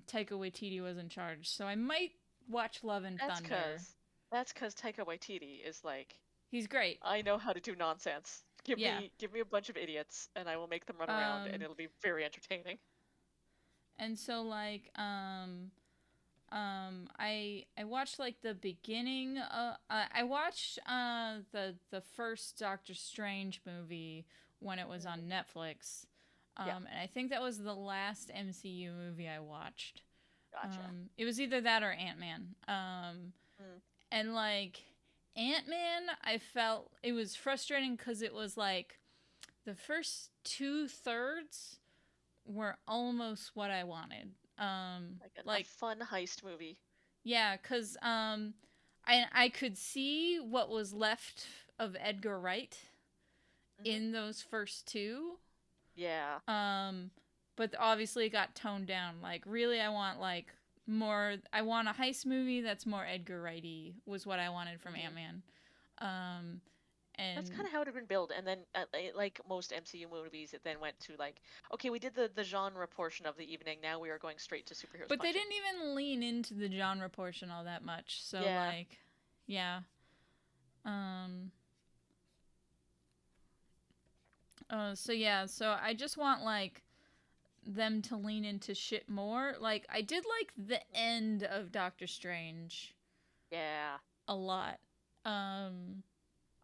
Taika Waititi was in charge. So I might watch Love and That's Thunder. cause that's cause Taika Waititi is like, He's great. I know how to do nonsense. Yeah. Give me a bunch of idiots and I will make them run around and Um, it'll be very entertaining. and so like I watched like the beginning. I watched the first Doctor Strange movie when it was Mm. on Netflix. Yeah. And I think that was the last MCU movie I watched. Gotcha. It was either that or Ant Man. Mm. And like Ant Man, I felt it was frustrating because it was like the first 2/3 were almost what I wanted. Like a Like fun heist movie. yeah, cause I could see what was left of Edgar Wright Hmm. in those first two. Yeah. Um, but obviously it got toned down. Like really, I want like more. I want a heist movie that's more Edgar Wrighty. Was what I wanted from Hmm. Ant Man. Um, That's kind and of how it had been built, and then like most MCU movies, it then went to like, okay, we did the genre portion of the evening. Now we are going straight to superheroes but they punching. didn't even lean into the genre portion all that much. So Yeah. like, yeah. Um. So yeah. So I just want like them to lean into shit more. Like I did like the end of Doctor Strange Yeah. a lot. Um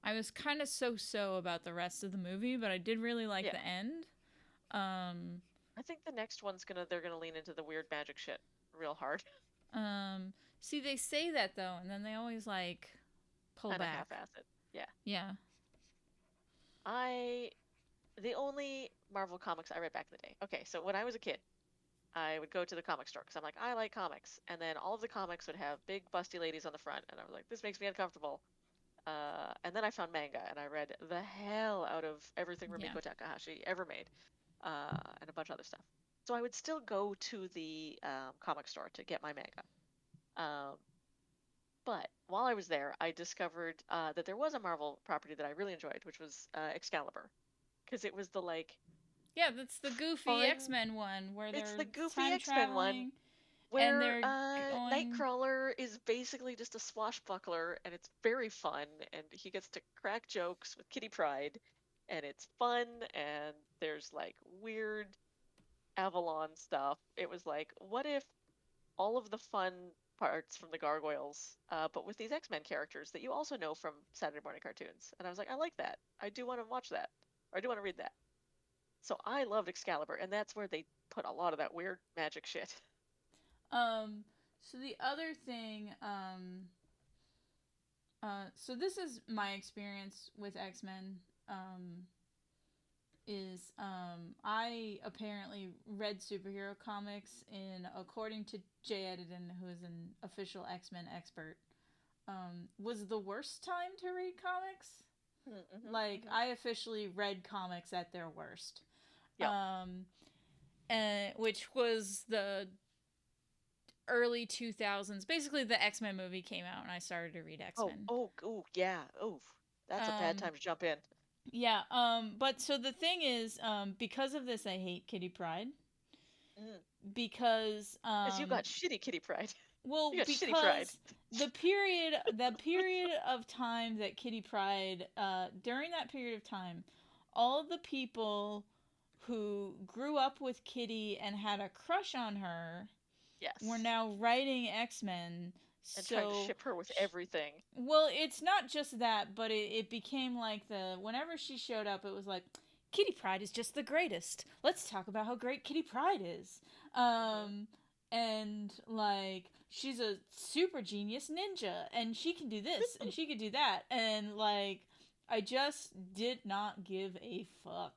I was kind of so about the rest of the movie, but I did really like Yeah. the end. Um I think the next one's they're gonna lean into the weird magic shit real hard. see they say that though and then they always like pull Kind of back. half-ass it. Yeah. Yeah. I the only Marvel comics I read back in the day. Okay, so when I was a kid, I would go to the comic store because I'm like, I like comics, and then all of the comics would have big busty ladies on the front, and I was like, this makes me uncomfortable. And then I found manga, and I read the hell out of everything Yeah. Rumiko Takahashi ever made, and a bunch of other stuff. So I would still go to the comic store to get my manga. Um, but while I was there, I discovered that there was a Marvel property that I really enjoyed, which was Excalibur, because it was the like Yeah, that's the goofy fun. X-Men one where It's they're the goofy time X-Men one traveling and where they're going. Nightcrawler is basically just a swashbuckler, and it's very fun, and he gets to crack jokes with Kitty Pryde, and it's fun, and there's like weird Avalon stuff. It was like, what if all of the fun parts from the Gargoyles, but with these X-Men characters that you also know from Saturday morning cartoons? And I was like, I like that. I do want to watch that. Or I do want to read that. So I loved Excalibur, and that's where they put a lot of that weird magic shit. So the other thing so this is my experience with X-Men. Um, is I apparently read superhero comics in according to Jay Edidin, who is an official X-Men expert. Was the worst time to read comics. Mm-hmm, Like mm-hmm. I officially read comics at their worst. Yep. Um, which was the early 2000s. Basically, the X-Men movie came out, and I started to read Oh, X-Men. yeah. Oh, that's a bad Um, time to jump in. yeah. But so the thing is, because of this, I hate Kitty Pryde Mm. because, Because you got shitty Kitty Pride. well, You got shitty Pride. because the period of time that Kitty Pryde, during that period of time, all of the people who grew up with Kitty and had a crush on her were Yes. now writing X-Men. And trying to So ship her with everything. well, it's not just that, but it became like the whenever she showed up, it was like, Kitty Pryde is just the greatest. Let's talk about how great Kitty Pryde is. Hmm. And like she's a super genius ninja and she can do this and she could do that and like I just did not give a fuck.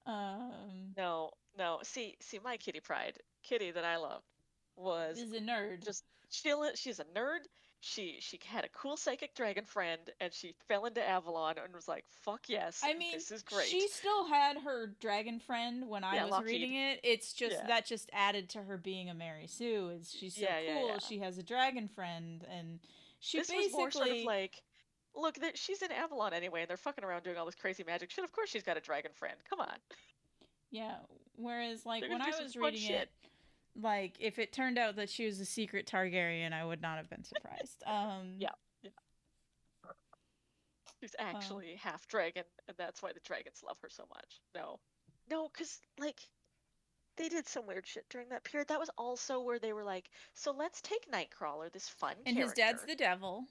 Um No, no. See, my Kitty Pride, Kitty that I loved, was is a nerd. just chilling. She's a nerd. She had a cool psychic dragon friend, and she fell into Avalon and was like, "Fuck yes, I mean, this is she great." still had her dragon friend when I Yeah, was reading Lockheed. it. It's just Yeah, that just added to her being a Mary Sue. Is she's so yeah, yeah, cool? yeah. She has a dragon friend, and she This was more sort of basically, like, look, she's in Avalon anyway, and they're fucking around doing all this crazy magic shit. Of course, she's got a dragon friend. Come on, yeah. Whereas, like they're when gonna I do some was fun reading it, shit. like if it turned out that she was a secret Targaryen, I would not have been surprised. Yeah, yeah. She's Uh, actually half dragon, and that's why the dragons love her so much. No, no, because like they did some weird shit during that period. That was also where they were like, so let's take Nightcrawler, this fun and his dad's character, the devil.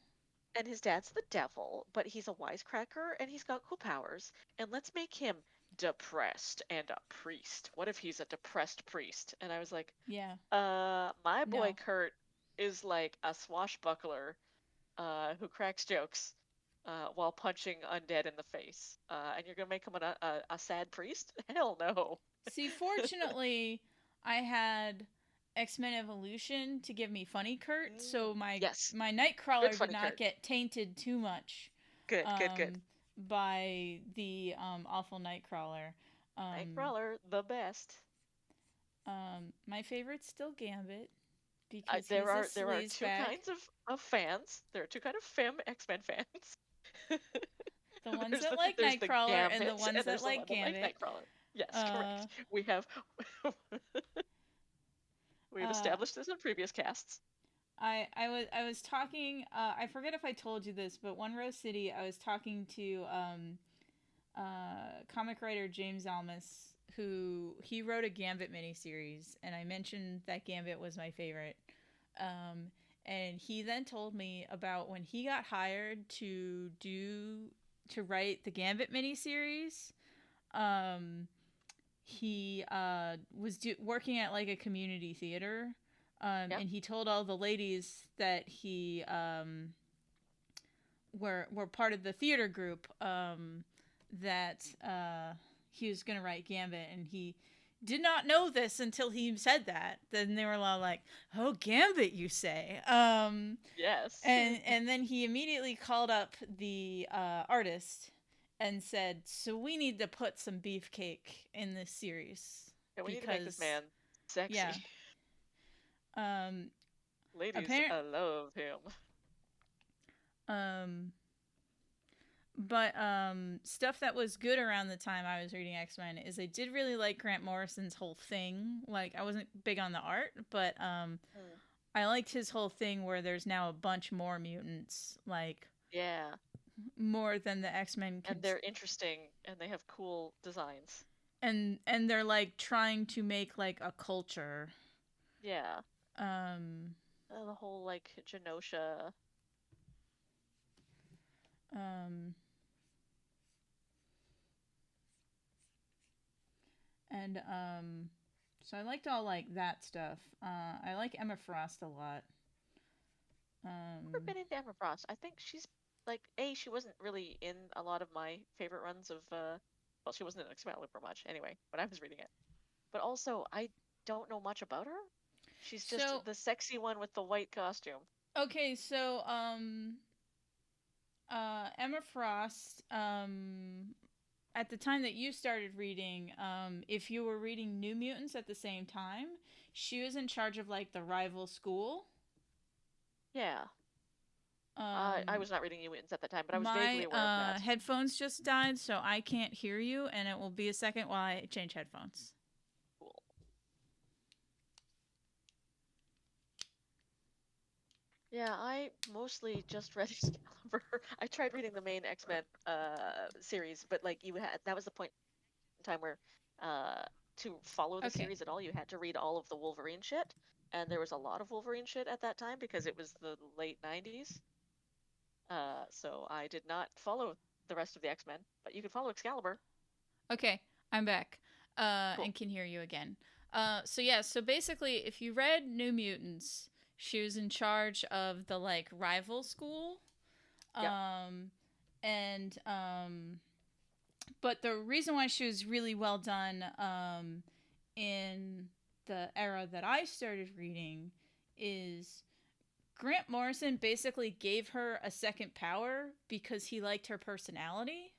and his dad's the devil, but he's a wisecracker and he's got cool powers, and let's make him depressed and a priest. What if he's a depressed priest? And I was like, Yeah, my boy no. Kurt is like a swashbuckler who cracks jokes while punching undead in the face. And you're gonna make him a sad priest? Hell no. See, fortunately, I had X Men Evolution to give me Funny Kurt, so Yes, my good Nightcrawler did funny not Kurt. get tainted too much Good, good, good. um, by the awful Nightcrawler. Um, Nightcrawler, the best. my favorite's still Gambit because There he's a are two sleazebag. kinds of fans. There are two kind of fem X-Men fans. The ones there's that the like there's the Nightcrawler and the Gambit ones and that there's the like one that like Gambit. Nightcrawler. Yes, Uh, correct. We have we've uh, established this in previous casts. I was talking. I forget if I told you this, but One Rose City. I was talking to comic writer James Almus, who he wrote a Gambit miniseries, and I mentioned that Gambit was my favorite. Um, and he then told me about when he got hired to write the Gambit miniseries. Um, he was working at like a community theater, Yeah. and he told all the ladies that he were part of the theater group that he was going to write Gambit, and he did not know this until he said that. Then they were all like, "Oh, Gambit, you say?" Yes. And then he immediately called up the artist and said, "So we need to put some beefcake in this series Yeah, we need to make this because man sexy. yeah, um, Ladies, apparent I love him. um." But stuff that was good around the time I was reading X Men is I did really like Grant Morrison's whole thing. Like I wasn't big on the art, but Mm. I liked his whole thing where there's now a bunch more mutants, like Yeah, more than the X Men and could, they're interesting and they have cool designs. and they're like trying to make like a culture. Yeah, Um, the whole like Genosha. um, and so I liked all like that stuff. I like Emma Frost a lot. Never Um, been into Emma Frost. I think she's like she wasn't really in a lot of my favorite runs of well, she wasn't in Excalibur much anyway when I was reading it. But also, I don't know much about her. She's just so the sexy one with the white costume. okay, so Emma Frost, at the time that you started reading, if you were reading New Mutants at the same time, she was in charge of like the rival school. Yeah. I Um, was not reading New Mutants at the time, but I was vaguely my aware of that. headphones just died, so I can't hear you, and it will be a second while I change headphones. Cool. Yeah, I mostly just read Excalibur. I tried reading the main X-Men series, but like you had that was the point in time where uh to follow the Okay, series at all, you had to read all of the Wolverine shit, and there was a lot of Wolverine shit at that time because it was the late 90s. So I did not follow the rest of the X-Men, but you can follow Excalibur. okay. I'm back, Cool. and can hear you again. So yeah, so basically, if you read New Mutants, she was in charge of the like rival school, Yep. um, and but the reason why she was really well done, in the era that I started reading, is Grant Morrison basically gave her a second power because he liked her personality.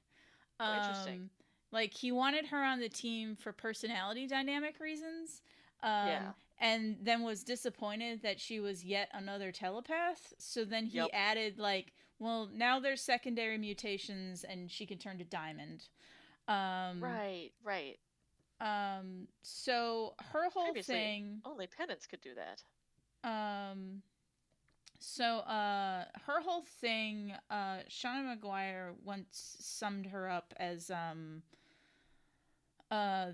Oh, interesting. Um, like he wanted her on the team for personality dynamic reasons. Yeah. And then was disappointed that she was yet another telepath. So then he Yep. added like, well, now there's secondary mutations and she can turn to diamond. Um, Right. Right. so her whole Previously, thing, only penance could do that. um, her whole thing, Shauna McGuire once summed her up as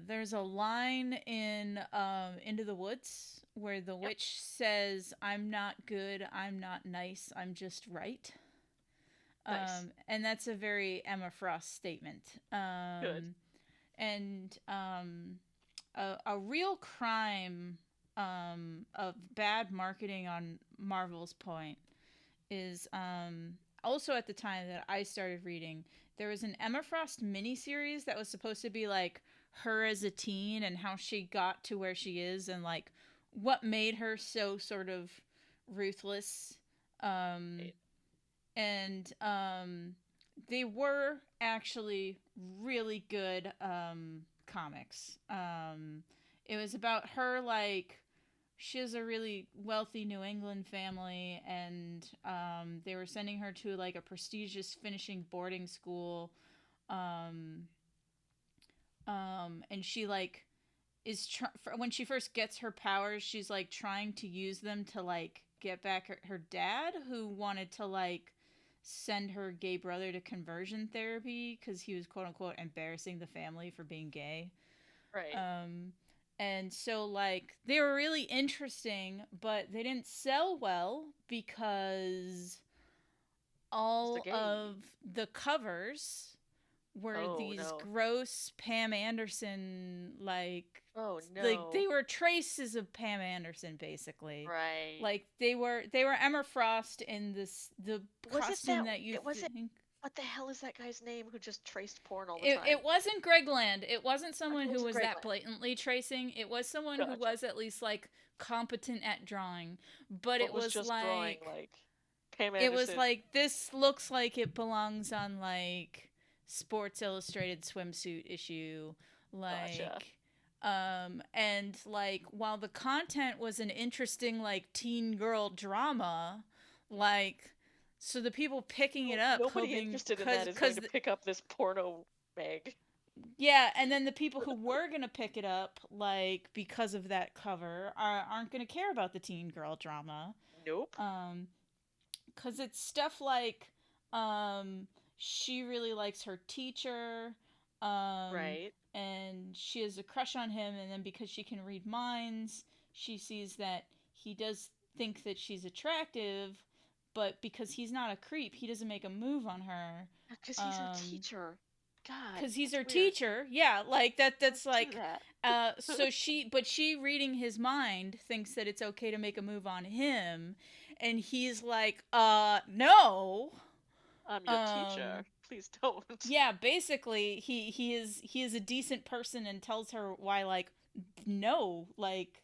there's a line in Into the Woods where the Yep. witch says, "I'm not good, I'm not nice, I'm just right." Nice. And that's a very Emma Frost statement. Good. And a real crime of bad marketing on Marvel's point is also at the time that I started reading, there was an Emma Frost miniseries that was supposed to be like her as a teen and how she got to where she is and like what made her so sort of ruthless. Um, Right. and they were actually really good comics. It was about her like she has a really wealthy New England family, and they were sending her to like a prestigious finishing boarding school, um, and she like when she first gets her powers, she's like trying to use them to like get back her dad, who wanted to like send her gay brother to conversion therapy because he was quote unquote embarrassing the family for being gay. Right. Um, and so, like, they were really interesting, but they didn't sell well because It's the all gay. of the covers were Oh these no. gross Pam Anderson, Oh like no. they were traces of Pam Anderson basically. Right. Like they were Emma Frost in the Was it costume that? that you It was it. think. What the hell is that guy's name who just traced porn all the It time? wasn't Greg Land. It wasn't I thought someone it who was was Greg that Land. blatantly tracing. It was someone who Gotcha. was at least like competent at drawing. But But was just drawing like Pam it was Anderson. like this looks like it belongs on like Sports Illustrated swimsuit issue, Gotcha. like and like while the content was an interesting like teen girl drama, like so the people picking it No, up nobody hoping interested in that is going to pick up this porno mag. yeah, and then the people who were gonna pick it up, like because of that cover, aren't gonna care about the teen girl drama, Nope. um, because it's stuff like, um, she really likes her teacher, um, Right. and she has a crush on him, and then because she can read minds, she sees that he does think that she's attractive, but because he's not a creep, he doesn't make a move on her. Because he's her Um, teacher. God, because he's that's her weird. teacher. Yeah, like that. Don't That's do like, that. so she reading his mind thinks that it's okay to make a move on him, and he's like, no. I'm your Um, teacher. Please don't. yeah, basically, he is a decent person and tells her why, like, no, like,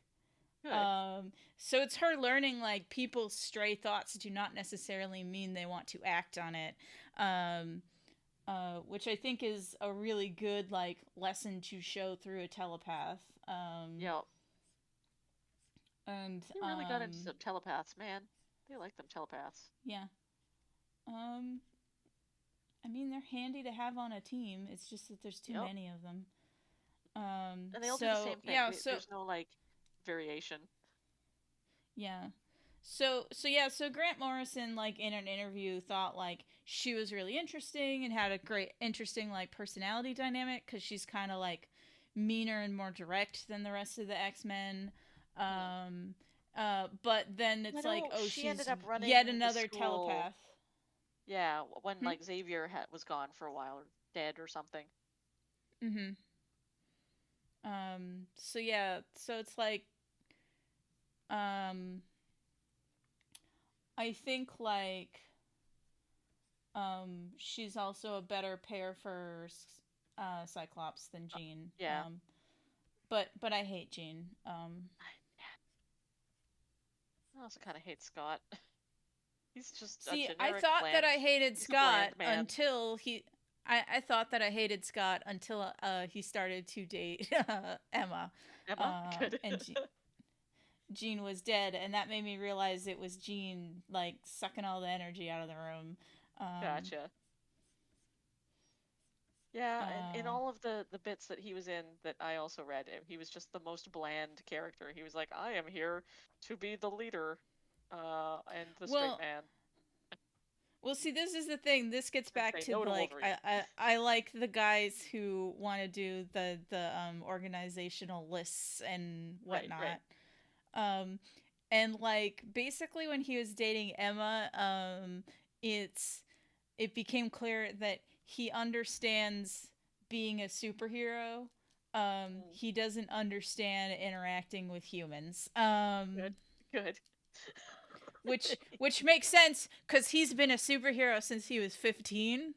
Good. so it's her learning like people's stray thoughts do not necessarily mean they want to act on it. Um, which I think is a really good like lesson to show through a telepath. Yeah. And You really got into some telepaths, man. They like them telepaths. yeah, um, I mean they're handy to have on a team. It's just that there's too Yep. many of them. And they all do the So same thing. yeah, so There's no like variation. yeah. So Grant Morrison like in an interview thought like she was really interesting and had a great interesting like personality dynamic cuz she's kind of like meaner and more direct than the rest of the X-Men. Hmm. But then I it's like, know oh, she ended she's up yet running the another school. telepath. Yeah, when Hmm? like Xavier was gone for a while or dead or something. Mhm. So yeah, so it's like, um, I think like, she's also a better pair for Cyclops than Jean. Yeah. But I hate Jean. I also kind of hate Scott. He's just a See, I generic thought that bland. I hated He's a Scott bland man. until he. I thought that I hated Scott until he started to date Emma, Emma, good. and Jean was dead, and that made me realize it was Jean like sucking all the energy out of the room. Um, Gotcha. Yeah, and in uh, all of the bits that he was in that I also read, he was just the most bland character. He was like, I am here to be the leader, and the straight well, man, Well, see, this is the thing. This gets and back say to no to like Wolverine. I like the guys who want to do the organizational lists and Right, right. whatnot. Um, and like basically when he was dating Emma, it's it became clear that he understands being a superhero. Mm, He doesn't understand interacting with humans. good, good. Which makes sense because he's been a superhero since he was 15.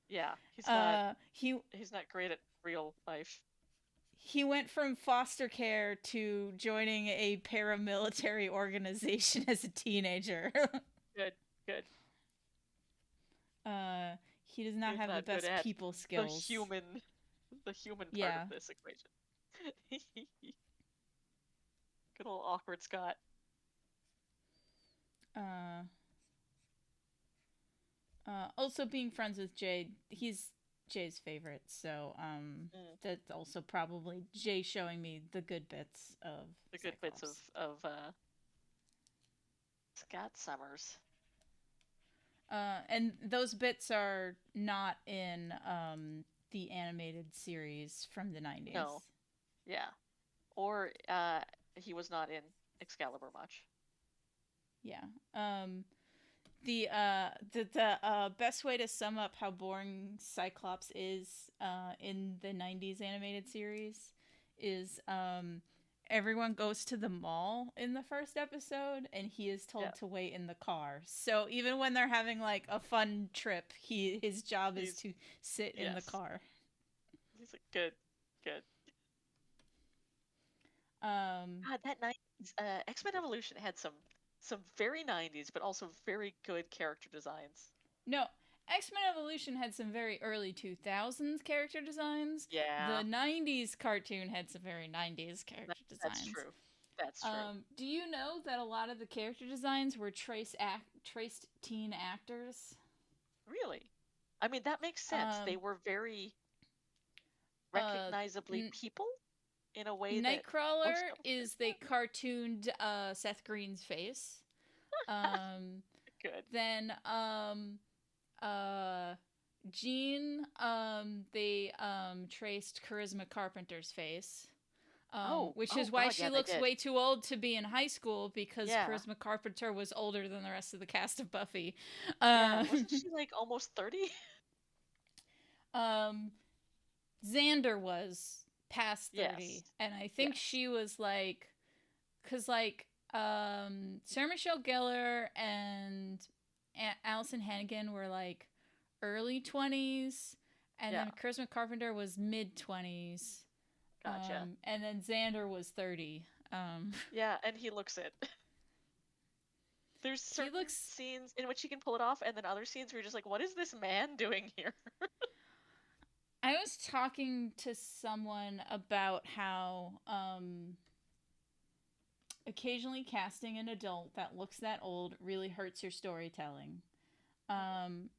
Yeah, Uh, he he's not great at real life. he went from foster care to joining a paramilitary organization as a teenager. Good, good. uh, he does not He's have the not good best at people the skills. human, the human part of Yeah. this equation. Good old awkward Scott. Uh, also being friends with Jay, he's Jay's favorite, so Mm, that's also probably Jay showing me the good bits of the good bits Cyclops. of Scott Summers. And those bits are not in the animated series from the 90s. No, yeah. Or he was not in Excalibur much. Yeah. The best way to sum up how boring Cyclops is in the 90s animated series is everyone goes to the mall in the first episode and he is Yeah, told to wait in the car. So even when they're having like a fun trip, his job is he's to sit in the yes, car. he's a good, good. Um God, that 90s X-Men Evolution had some very 90s, but also very good character designs. no, X-Men Evolution had some very early 2000s character designs. Yeah, The 90s cartoon had some very 90s character that's designs. true. That's true. Do you know that a lot of the character designs were traced teen actors? Really. I mean, that makes sense. They Um, were very uh, recognizably N- people in a way that most Nightcrawler of them is they cartooned Seth Green's face. Um, good. then uh, Jean, they traced Charisma Carpenter's face. Which Oh is why God, she yeah, they looks did. way too old to be in high school because Yeah, Charisma Carpenter was older than the rest of the cast of Buffy. yeah. Um, Wasn't she like almost 30? um, Xander was past 30, Yes, and I think yes. she was like, because like, Sarah Michelle Gellar and Allison Hannigan were like early 20s, and Yeah, then Charisma Carpenter was mid 20s, gotcha. and then Xander was 30. Yeah, and he looks it. There's He certain looks scenes in which he can pull it off, and then other scenes where you're just like, what is this man doing here? I was talking to someone about how occasionally casting an adult that looks that old really hurts your storytelling.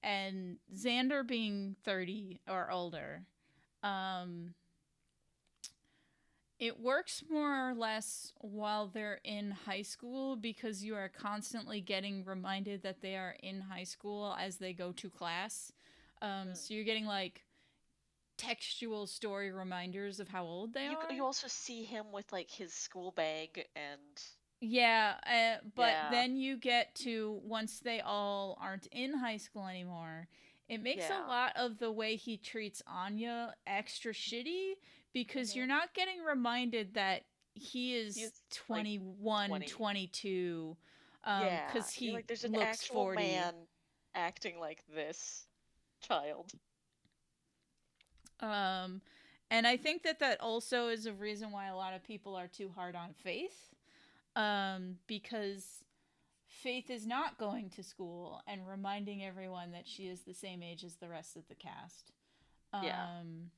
And Xander being 30 or older, um, it works more or less while they're in high school because you are constantly getting reminded that they are in high school as they go to class. Mm. So you're getting like textual story reminders of how old they are. You also see him with like his school bag and Yeah, but yeah, then you get to once they all aren't in high school anymore, it makes a yeah, lot of the way he treats Anya extra shitty because you're Mhm. not getting reminded that he is He's like 21, 20. 22, Yeah, because you're he like there's an looks actual 40. man acting like this child. Um, and I think that that also is a reason why a lot of people are too hard on Faith, because Faith is not going to school and reminding everyone that she is the same age as the rest of the cast. Yeah, Um,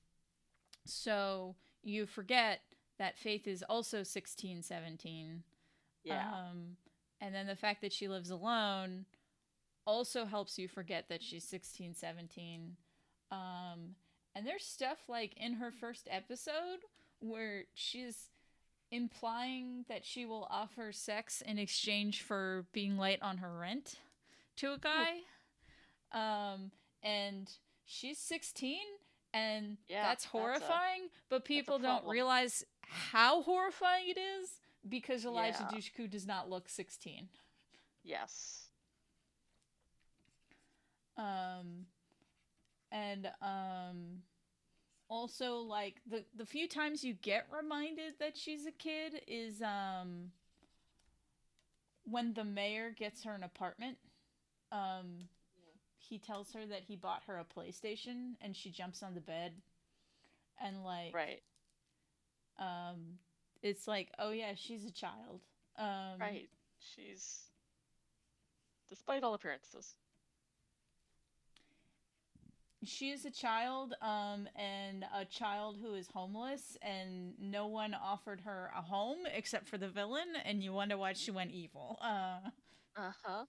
so you forget that Faith is also 16, 17. yeah, Um, and then the fact that she lives alone also helps you forget that she's 16, 17. Um, and there's stuff like in her first episode where she's implying that she will offer sex in exchange for being late on her rent to a Ooh, guy. And she's 16, and yeah. that's That's a horrifying, but that's a people don't problem. realize how horrifying it is because Elijah Yeah. Dushku does not look 16. Yes. Um, and also like the few times you get reminded that she's a kid is when the mayor gets her an apartment. Um, Mm. he tells her that he bought her a PlayStation, and she jumps on the bed, and like Right. um, it's like, oh yeah, she's a child. Um, Right. She's, despite all appearances. she is a child, and a child who is homeless, and no one offered her a home except for the villain, and you wonder why she went evil. Uh-huh.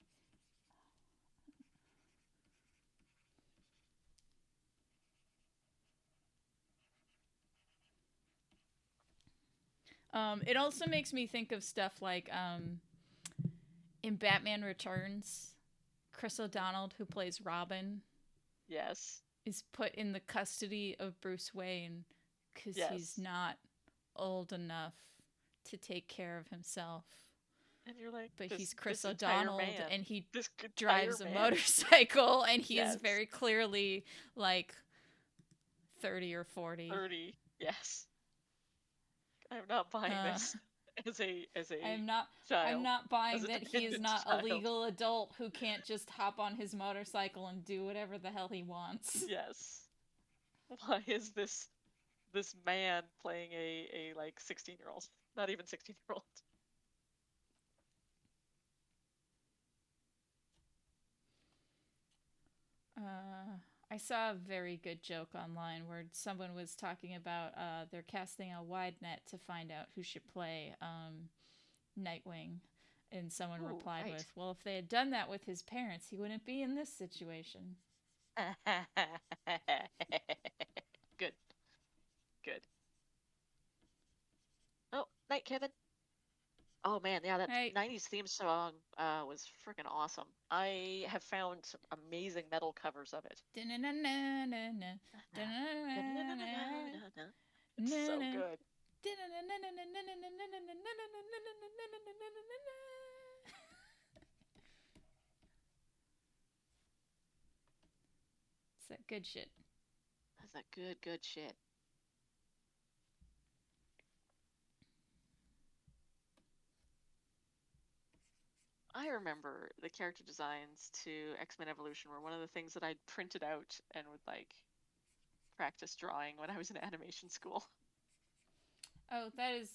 It also makes me think of stuff like in Batman Returns, Chris O'Donnell, who plays Robin, Yes. is put in the custody of Bruce Wayne because he's Yes. not old enough to take care of himself. And you're like, But he's this Chris entire O'Donnell man, and he this entire drives a man. motorcycle and he is Yes. very clearly like 30 or 40. 30. Yes. I'm not buying Uh, this as a I'm not I'm child, not as buying a that he is dependent not a child. legal adult who can't just hop on his motorcycle and do whatever the hell he wants. Yes. Why is this man playing a like 16-year-old? Not even 16-year-old. I saw a very good joke online where someone was talking about they're casting a wide net to find out who should play Nightwing. And someone Ooh, replied right. with, well, if they had done that with his parents, he wouldn't be in this situation. Good, good. Oh, night, Kevin. Oh man, yeah, that Hey. 90s theme song was freaking awesome. I have found some amazing metal covers of it. It's so good. It's that good shit. That's that good shit. I remember the character designs to X-Men Evolution were one of the things that I'd printed out and would like practice drawing when I was in animation school. Oh, that is.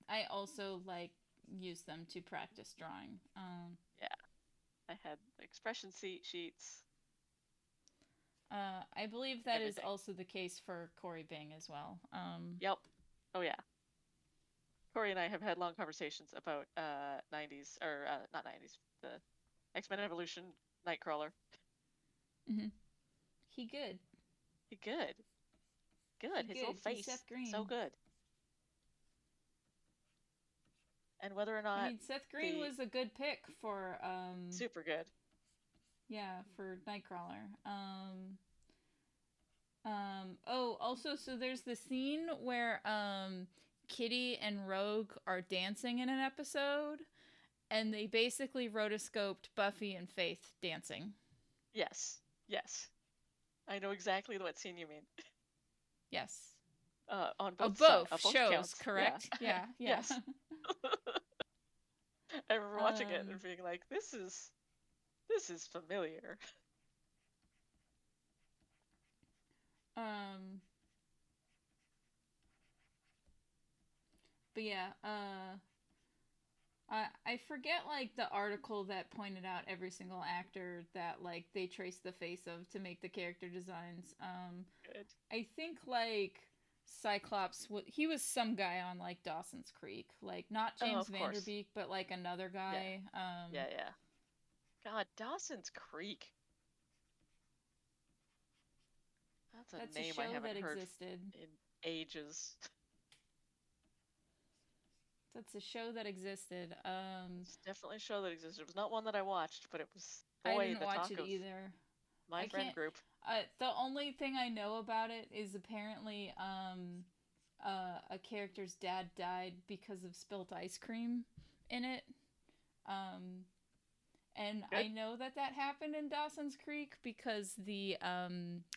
I also like use them to practice drawing. Yeah, I had expression sheets, I believe that is everything. also the case for Corey Bing as well. Yep. Oh yeah. Corey and I have had long conversations about 90s or not 90s, the X-Men Evolution Nightcrawler. Mm-hmm. He good. He good. He Good. His little good. He's face. Seth So Green. good. And whether or I not mean, Seth Green the was a good pick for super good. yeah, for Nightcrawler. Oh, also, so there's the scene where Kitty and Rogue are dancing in an episode, and they basically rotoscoped Buffy and Faith dancing. Yes. Yes. I know exactly what scene you mean. Yes. On Of both sides, both both shows, accounts. Yeah. correct? Yeah, yeah. Yes. I remember watching it and um, being like, this is familiar. um, but yeah, I forget like the article that pointed out every single actor that like they traced the face of to make the character designs. Good. I think like Cyclops, he was some guy on like Dawson's Creek, like not Oh, James of course. Vanderbeek, but like another Yeah. guy. Yeah, yeah. God, Dawson's Creek. That's a That's a name I show haven't that heard existed. in ages. That's a show that existed. It's definitely a show that existed. It was not one that I watched, but it was, I boy, didn't the watch talk it of either. my I friend can't. group. The only thing I know about it is apparently a character's dad died because of spilt ice cream in it. Um, and Good. I know that that happened in Dawson's Creek because the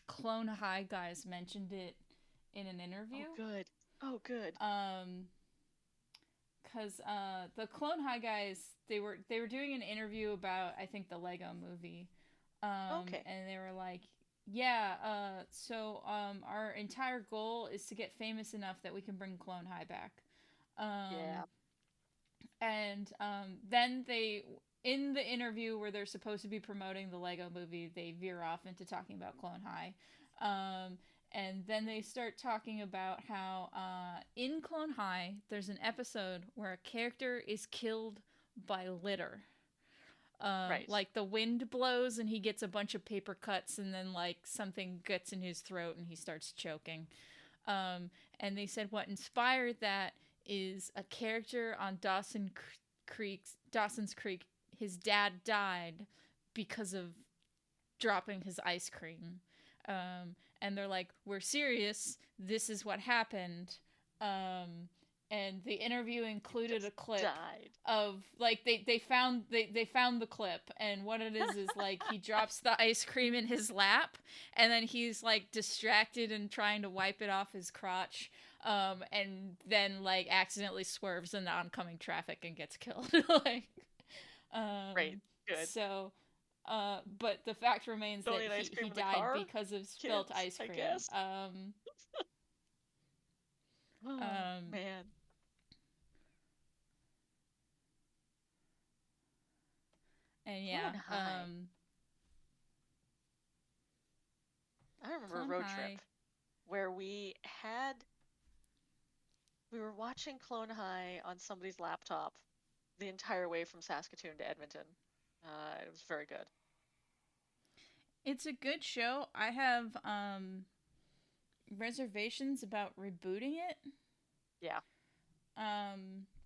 Clone High guys mentioned it in an interview. Oh, good. Oh, good. Um, because the Clone High guys they were doing an interview about I think the Lego Movie, Okay. and they were like, yeah, our entire goal is to get famous enough that we can bring Clone High back, Yeah. and then they in the interview where they're supposed to be promoting the Lego Movie, they veer off into talking about Clone High. And then they start talking about how in Clone High, there's an episode where a character is killed by litter. Right. Like the wind blows and he gets a bunch of paper cuts, and then like something gets in his throat and he starts choking. And they said what inspired that is a character on Dawson's Creek. His dad died because of dropping his ice cream. And they're like, "We're serious. This is what happened." And the interview included a Just clip died. of like they found the clip, and what it is like he drops the ice cream in his lap, and then he's like distracted and trying to wipe it off his crotch, and then like accidentally swerves into oncoming traffic and gets killed. Like Right. um Good. so but the fact remains Don't that eat ice he cream in the died car, because of spilt kids, ice I cream. guess. Oh, Um man. and yeah, Clone High. I remember a Clone road trip High. where we were watching Clone High on somebody's laptop the entire way from Saskatoon to Edmonton. It was very good. It's a good show. I have reservations about rebooting it. Yeah.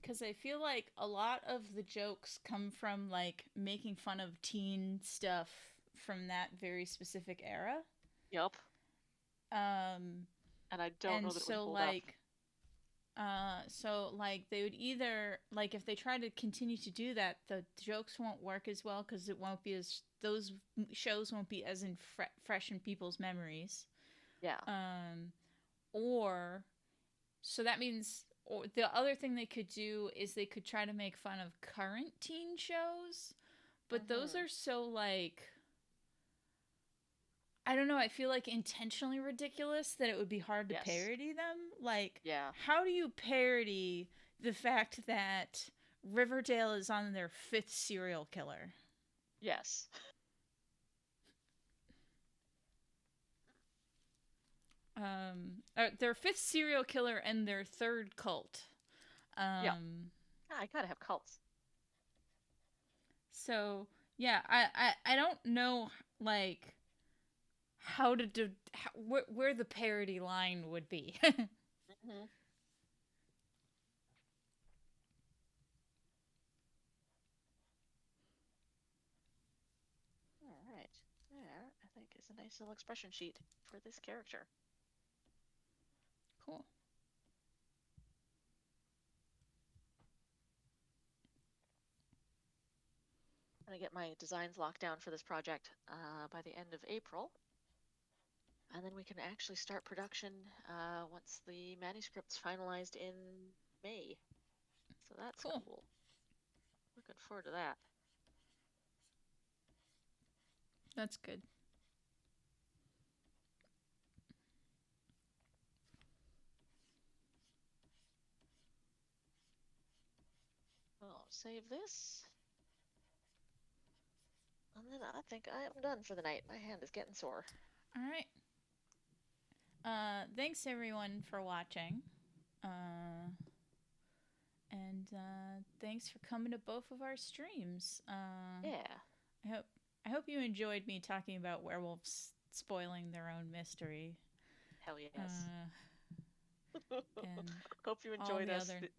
Because I feel like a lot of the jokes come from like making fun of teen stuff from that very specific era. Yup. Um, And I don't know and that it would hold up. so like they would either like if they try to continue to do that, the jokes won't work as well because it won't be as those shows won't be as fresh in people's memories. Yeah. Um, or so that means or the other thing they could do is they could try to make fun of current teen shows, but those Mm-hmm. are so like I don't know, I feel like intentionally ridiculous that it would be hard to Yes. parody them. Like Yeah. how do you parody the fact that Riverdale is on their fifth serial killer? Yes. Their fifth serial killer and their third cult. Yeah. Um, I gotta have cults. so yeah, I don't know like how to do where the parody line would be. Mm-hmm. All right. There, I think, is a nice little expression sheet for this character. Cool. I'm gonna get my designs locked down for this project by the end of April. And then we can actually start production once the manuscript's finalized in May. So that's Cool. cool. Looking forward to that. That's good. I'll save this. And then I think I am done for the night. My hand is getting sore. All right. Thanks everyone for watching. And thanks for coming to both of our streams. Yeah. I hope you enjoyed me talking about werewolves spoiling their own mystery. Hell yes. And hope you all enjoyed the us other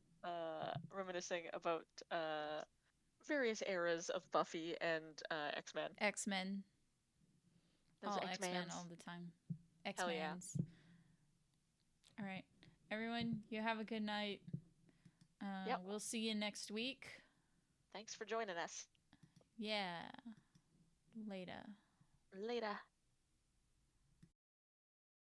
reminiscing about various eras of Buffy and X-Men. X-Men. Those All X-Mans. X-Men all the time. Hell yeah. X-Mans. All right. Everyone, you have a good night. Yep. We'll see you next week. Thanks for joining us. Yeah. Later. Later.